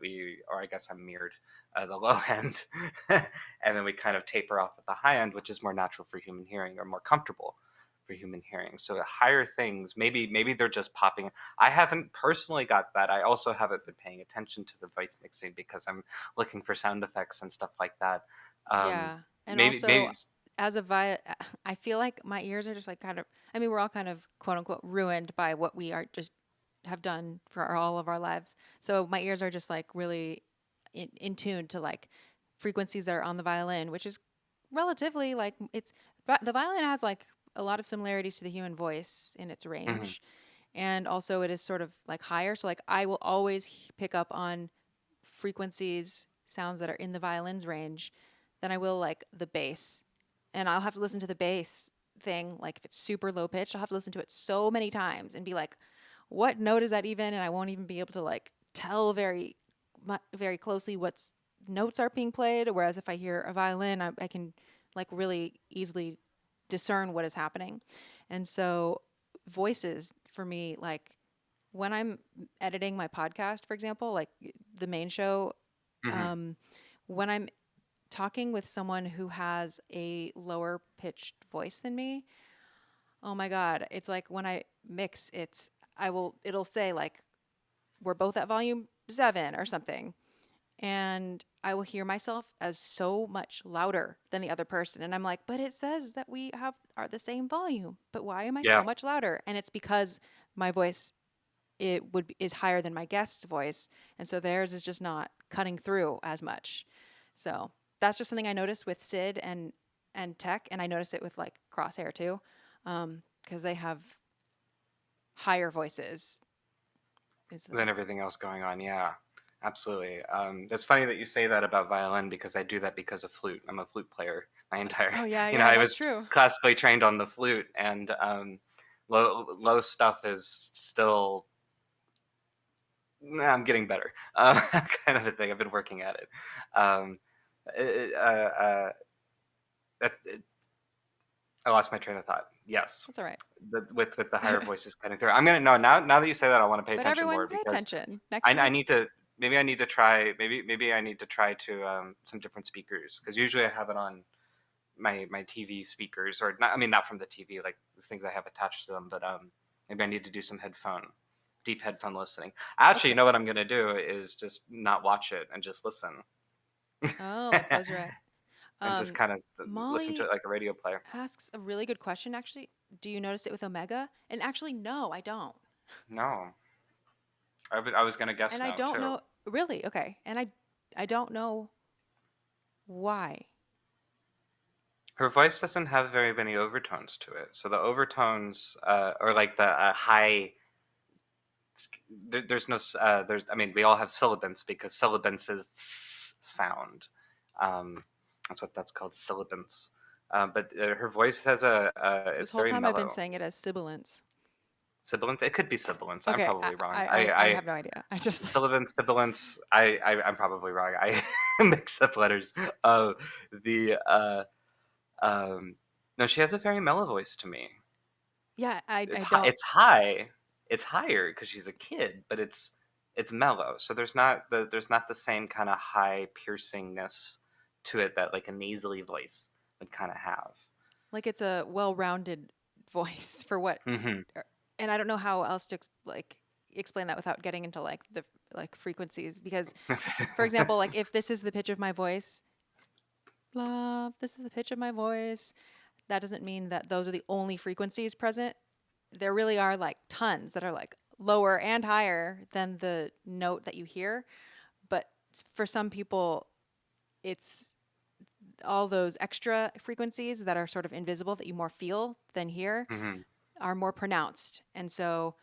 or I guess I'm mirrored, the low end, and then we kind of taper off at the high end, which is more natural for human hearing or more comfortable for human hearing. So the higher things, maybe they're just popping. I haven't personally got that. I also haven't been paying attention to the voice mixing because I'm looking for sound effects and stuff like that. Yeah. And Maybe also, maybe as I feel like my ears are just like kind of, I mean, we're all kind of quote unquote ruined by what we are just have done for all of our lives. So my ears are just like really in tune to like frequencies that are on the violin, which is relatively like the violin has like a lot of similarities to the human voice in its mhm, range. And also it is sort of like higher. So like I will always pick up on frequencies, sounds that are in the violin's range than I will like the bass. And I'll have to listen to the bass thing, like if it's super low pitched, I'll have to listen to it so many times and be like, what note is that even? And I won't even be able to like tell very closely what's notes are being played. Whereas if I hear a violin, I can like really easily discern what is happening. And so voices for me, like when I'm editing my podcast, for example, like the main show, mhm. um, when I'm talking with someone who has a lower pitched voice than me, oh my God, it's like when I mix, it'll say like, we're both at volume 7 or something. And I will hear myself as so much louder than the other person. And I'm like, but it says that we are the same volume. But why am I Yeah. so much louder? And it's because my voice is higher than my guest's voice, and so theirs is just not cutting through as much. So that's just something I noticed with Sid and Tech, and I notice it with like Crosshair too, because they have higher voices. Than everything else going on. Yeah, absolutely. It's funny that you say that about violin because I do that because of flute. I'm a flute player. My entire, Oh yeah, I that's was true. classically trained on the flute, and low stuff is still. Nah, I'm getting better, kind of a thing. I've been working at it. Um, it- that's, I lost my train of thought. Yes, That's all right. with the higher voices cutting through. I'm gonna no now that you say that I want to pay But attention everyone, more pay because attention next I week. need to I need to try maybe I need to try to some different speakers because usually I have it on my TV speakers or not. I mean not from the TV like the things I have attached to them, but maybe I need to do some deep headphone listening. Actually, you Okay. know what I'm gonna do is just not watch it and just listen Oh, like close your eye. and just Um, kind of listen to Molly it like a radio player. asks a really good question. Actually, do you notice it with Omega? And actually, no, I don't. No, I was gonna guess And I no don't too. know really. Okay. And I don't know why. Her voice doesn't have very many overtones to it, so the overtones or like the high there's no there's I mean we all have sibilants because sibilance is sound. Um, that's what that's called, sibilance. But her voice has This it's whole very time I've been mellow. saying it as sibilance. Sibilance. It could be sibilance. I'm Okay, probably wrong. I have no idea. I just like Sibilance, sibilance. I'm probably wrong. I mix up letters. The um, no, she has a very mellow voice to me. yeah, I It's don't it's high. It's higher because she's a kid, but it's mellow. So there's not the same kind of high piercingness to it that like a nasally voice would kind of have. like it's a well-rounded voice for what Hmm. and I don't know how else to like explain that without getting into like the like frequencies because for example, like if this is the pitch of my voice, blah, this is the pitch of my voice, that doesn't mean that those are the only frequencies present. There really are like tons that are like lower and higher than the note that you hear. But for some people, it's all those extra frequencies that are sort of invisible that you more feel than hear Hmm. are more pronounced. And so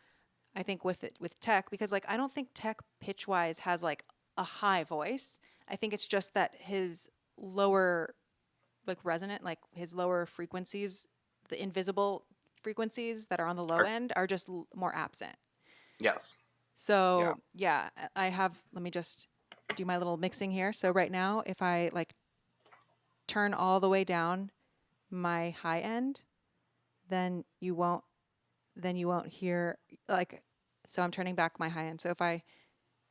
I think with Tech, because like I don't think Tech pitch wise has like a high voice. I think it's just that his lower like resonant, like his lower frequencies, the invisible frequencies that are on the low Or end are just more absent. yes. So yeah, let me just do my little mixing here. So right now, if I like turn all the way down my high end, then you won't hear like, so I'm turning back my high end. So if I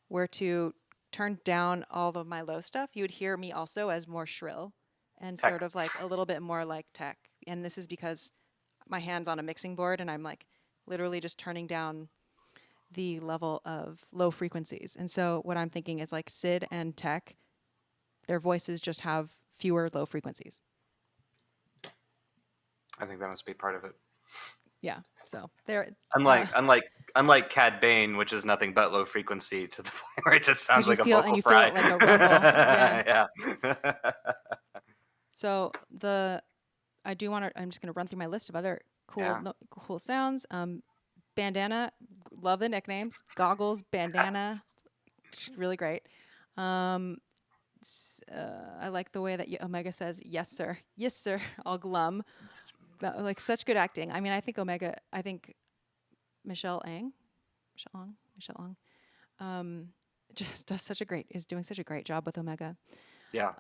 were to turn down all of my low stuff, you would hear me also as more shrill and Tech. sort of like a little bit more like tech. And this is because my hand's on a mixing board and I'm like literally just turning down the level of low frequencies. And so what I'm thinking is like Sid and Tech, their voices just have fewer low frequencies. I think that must be part of it. Yeah. So they're Unlike Cad Bane, which is nothing but low frequency to the point where it just sounds like a vocal feel fry. it like a rumble. Yeah. Yeah. So I'm just going to run through my list of other cool sounds. Bandana, love the nicknames. Goggles, bandana, really great. I like the way that Omega says, yes, sir, all glum. Like such good acting. I mean, I think Michelle Ang, just is doing such a great job with Omega. Yeah.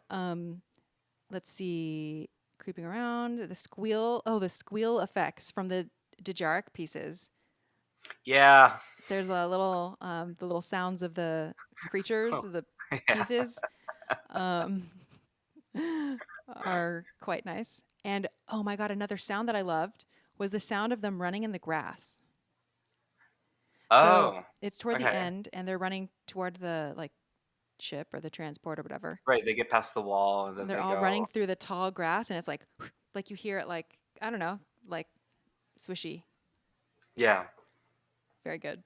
Let's see, creeping around, the squeal effects from the Dejaric pieces. Yeah. There's a little, the little sounds of the creatures, the pieces, are quite nice. And oh my God, another sound that I loved was the sound of them running in the grass. So it's toward the end, and they're running toward the like ship or the transport or whatever. Right, they get past the wall, and then they're all running through the tall grass, and it's like you hear it like, I don't know, like swishy. Yeah. Very good.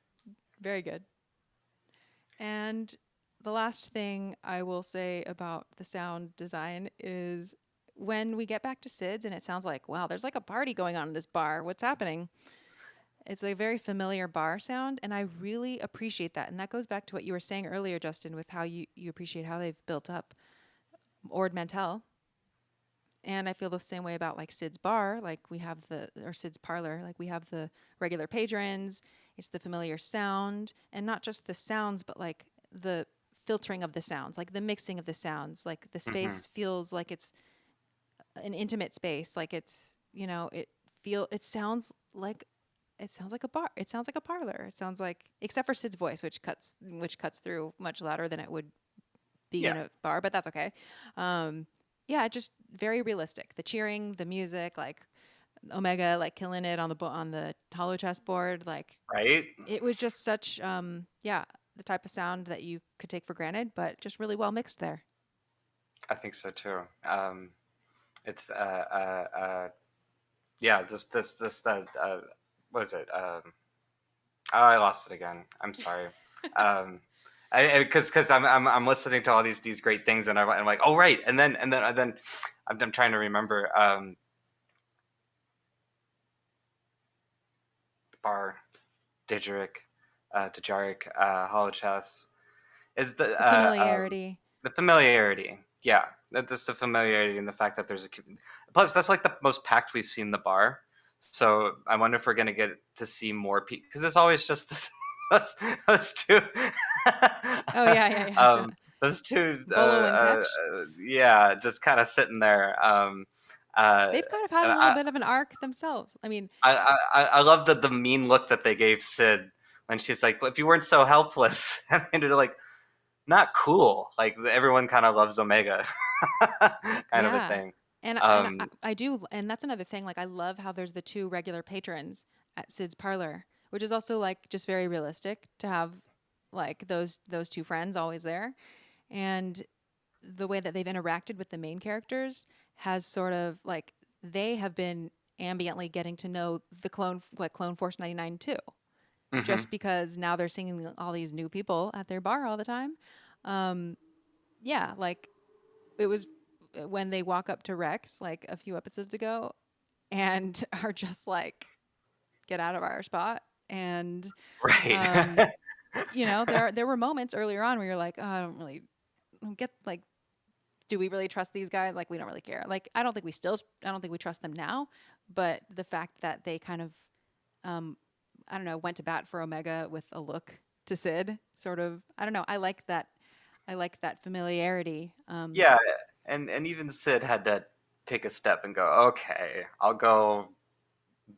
Very good. And the last thing I will say about the sound design is when we get back to Sid's and it sounds like, wow, there's like a party going on in this bar. What's happening? It's a very familiar bar sound, and I really appreciate that. And that goes back to what you were saying earlier, Justin, with how you appreciate how they've built up Ord Mantell. And I feel the same way about like Sid's bar, like we have or Sid's parlor, like we have the regular patrons. It's the familiar sound, and not just the sounds, but like the filtering of the sounds, like the mixing of the sounds, like the space feels like it's an intimate space, like it's, it sounds like a bar. It sounds like a parlor. It sounds like, except for Sid's voice, which cuts through much louder than it would be in a bar, but that's okay. Yeah, just very realistic. The cheering, the music, like Omega, like killing it on the hollow chest board, like right. It was just such, the type of sound that you could take for granted, but just really well mixed there. I think so too. It's what is it? I lost it again. I'm sorry. Because I'm listening to all these great things, and I'm like, oh right, and then I'm trying to remember bar, Dejaric, hollow chess is the familiarity. The familiarity, yeah, just the familiarity and the fact that there's plus that's like the most packed we've seen the bar. So I wonder if we're gonna get to see more people, because it's always just those two. Oh yeah. Those two, Bolo and Ketch. yeah, just kind of sitting there. They've kind of had a little bit of an arc themselves. I mean, I love the mean look that they gave Sid when she's like, "Well, if you weren't so helpless," and they're like, "Not cool." Like everyone kind of loves Omega, kind of a thing. And I do, and that's another thing. Like I love how there's the two regular patrons at Sid's parlor, which is also like just very realistic to have like those two friends always there, and the way that they've interacted with the main characters has sort of like they have been ambiently getting to know the Clone Force 99 too, just because now they're seeing all these new people at their bar all the time. Yeah, like it was when they walk up to Rex like a few episodes ago and are just like, get out of our spot. And right. there were moments earlier on where you're like, oh, I don't get, like, do we really trust these guys? Like, we don't really care. Like, I don't think we trust them now, but the fact that they kind of, I don't know, went to bat for Omega with a look to Sid. Sort of, I don't know. I like that. I like that familiarity. Yeah, and even Sid had to take a step and go, okay, I'll go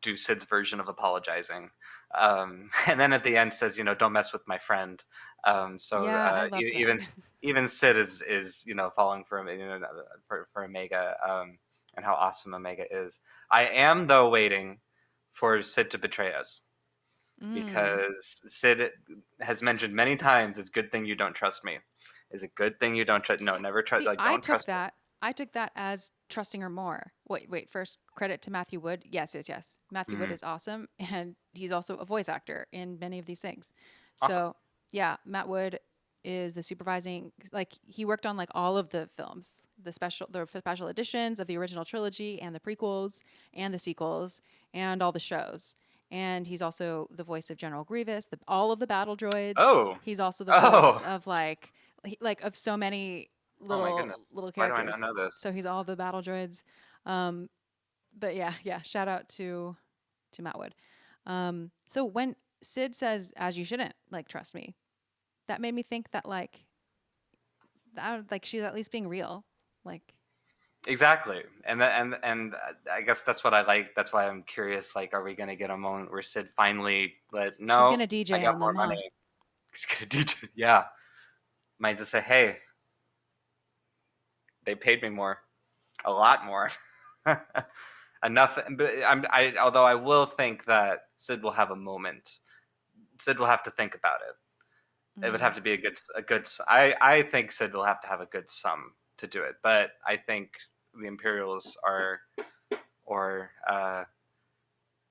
do Sid's version of apologizing. And then at the end says, don't mess with my friend. So Yeah, I love even that. even Sid is falling for for Omega, and how awesome Omega is. I am though waiting for Sid to betray us, Mm. because Sid has mentioned many times, it's a good thing you don't trust me. Is a good thing you don't trust. No, never trust. See, Like, don't trust me. I took that as trusting her more. Wait. First, credit to Matthew Wood. Yes. Matthew Wood Mhm. is awesome, and he's also a voice actor in many of these things. Awesome. So, yeah, Matt Wood is the supervising. Like, he worked on like all of the films, the special editions of the original trilogy, and the prequels, and the sequels, and all the shows. And he's also the voice of General Grievous, all of the battle droids. Oh, He's also the voice oh, of of so many oh my goodness! little Why do I not characters. know this? So he's all the battle droids. Um, but yeah. Shout out to Matt Wood. So when Sid says, "As you shouldn't like trust me," that made me think that like she's at least being real. Like, Exactly, and I guess that's what I like. That's why I'm curious. Like, are we gonna get a moment where Sid finally she's No, gonna I DJ got on more them, huh? money. He's gonna do. Yeah, might just say, hey, they paid me more, a lot more, enough. But although I will think that Sid will have a moment. Sid will have to think about it. It would Mm. have to be a good. I think Sid will have to have a good sum to do it. But I think the Imperials are, or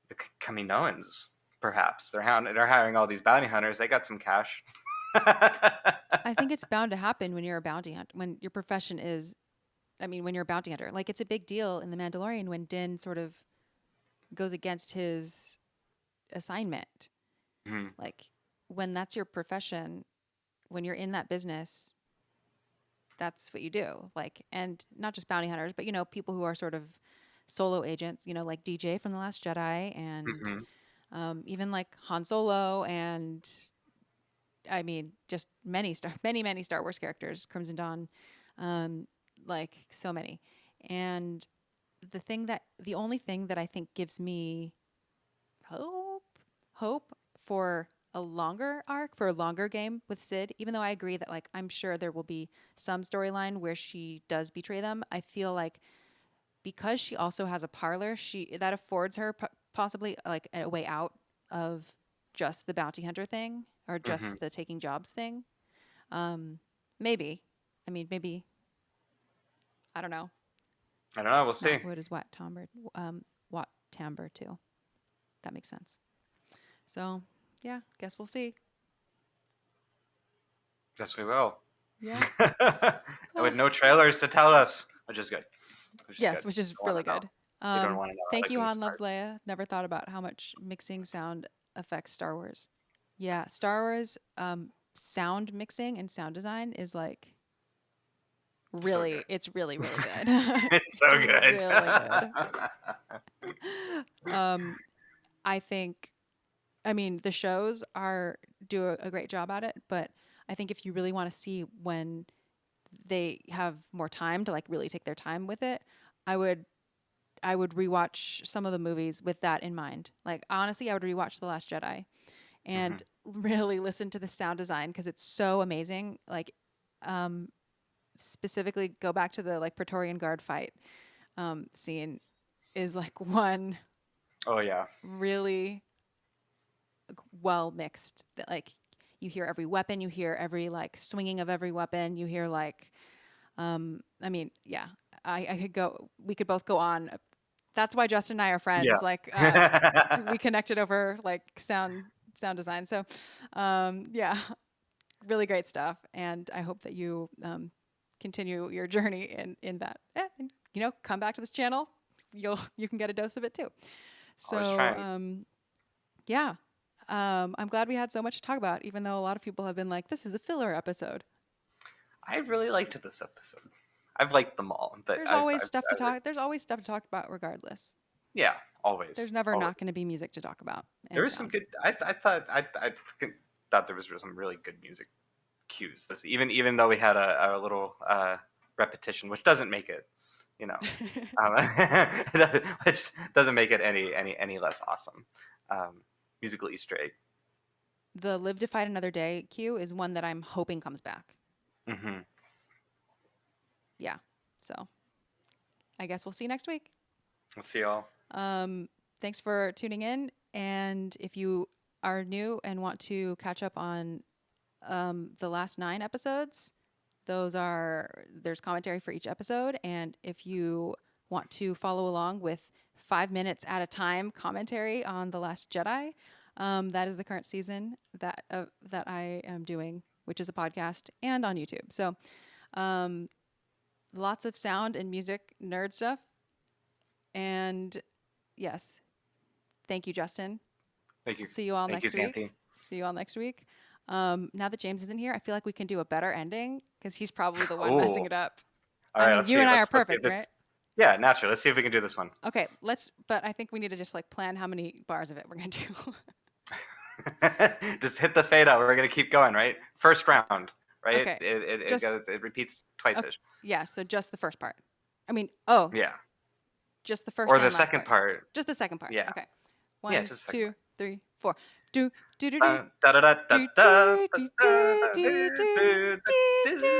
the Kaminoans, perhaps they're hiring all these bounty hunters. They got some cash. I think it's bound to happen when you're a bounty hunter. When your profession is, I mean, when you're a bounty hunter, like it's a big deal in The Mandalorian when Din sort of goes against his assignment. Mhm. Like when that's your profession, when you're in that business, that's what you do. Like, and not just bounty hunters, but people who are sort of solo agents. Like DJ from The Last Jedi, and Mhm. even like Han Solo, and I mean, just many Star Wars characters, Crimson Dawn, like so many. And the only thing that I think gives me hope for a longer arc, for a longer game with Sid, even though I agree that like I'm sure there will be some storyline where she does betray them. I feel like because she also has a parlor, she that affords her possibly like a way out of just the bounty hunter thing or Mhm. just the taking jobs thing. Maybe. I mean, maybe I don't know. I don't know. We'll see. Matt Wood is Wat Timbre too. That makes sense. So yeah, guess we'll see. Yes, we will. Yeah. And with no trailers to tell us, which is good. Which is Yes, good. which is Don't want really to know. good. We don't want to know how Thank that you, goes Han Loves apart. Leia. Never thought about how much mixing sound affects Star Wars. Yeah, Star Wars sound mixing and sound design is like So good. it's really, really good. It's It's so good. really good. I think, I mean, the shows do a great job at it, but I think if you really want to see when they have more time to like really take their time with it, I would rewatch some of the movies with that in mind. Like honestly, I would rewatch The Last Jedi Mhm. and really listen to the sound design because it's so amazing. Like specifically go back to the like Praetorian Guard fight scene is like one Oh yeah. really well mixed that like you hear every weapon, you hear every like swinging of every weapon, you hear like I mean, yeah, I could go, we could both go on. That's why Justin and I are friends. Like, Yeah. we connected over like sound design. So, yeah, really great stuff. And I hope that you continue your journey in that. And, come back to this channel. You can get a dose of it too. Always So, trying. yeah, I'm glad we had so much to talk about, even though a lot of people have been like, "This is a filler episode." I really liked this episode. I've liked them all, but There's always stuff to talk. There's always stuff to talk about, regardless. yeah, always, There's never always. not going to be music to talk about There and was some sound. good. I thought I thought there was some really good music cues. This even though we had a little repetition, which doesn't make it, which doesn't make it any less awesome. Musical Easter egg. The Live to Fight Another Day cue is one that I'm hoping comes back. Mm-hmm. Yeah. So I guess we'll see you next week. We'll see y'all. Thanks for tuning in. And if you are new and want to catch up on the last 9 episodes, there's commentary for each episode. And if you want to follow along with 5 minutes at a time commentary on The Last Jedi, that is the current season that I am doing, which is a podcast and on YouTube. So lots of sound and music nerd stuff. And yes, thank you, Justin. Thank you. See you all Thank next you, week. Xanthe. See you all next week. Now that James isn't here, I feel like we can do a better ending because he's probably the one Ooh. messing it up. All right, I mean, let's you see. and I are Let's see perfect, this. right? Yeah, naturally. Let's see if we can do this one. Okay, but I think we need to just like plan how many bars of it we're gonna do. Just hit the fade out. We're gonna keep going, right? First round, right? Okay. It repeats twice ish. Yeah, so just the first part. Yeah. Just the first Or and the last second part. Just the second part. Yeah. Okay. Yeah, 1, just the second 2, 3, 4. Do do do do. Da da da da da. Do, do, do, do, do, do, do.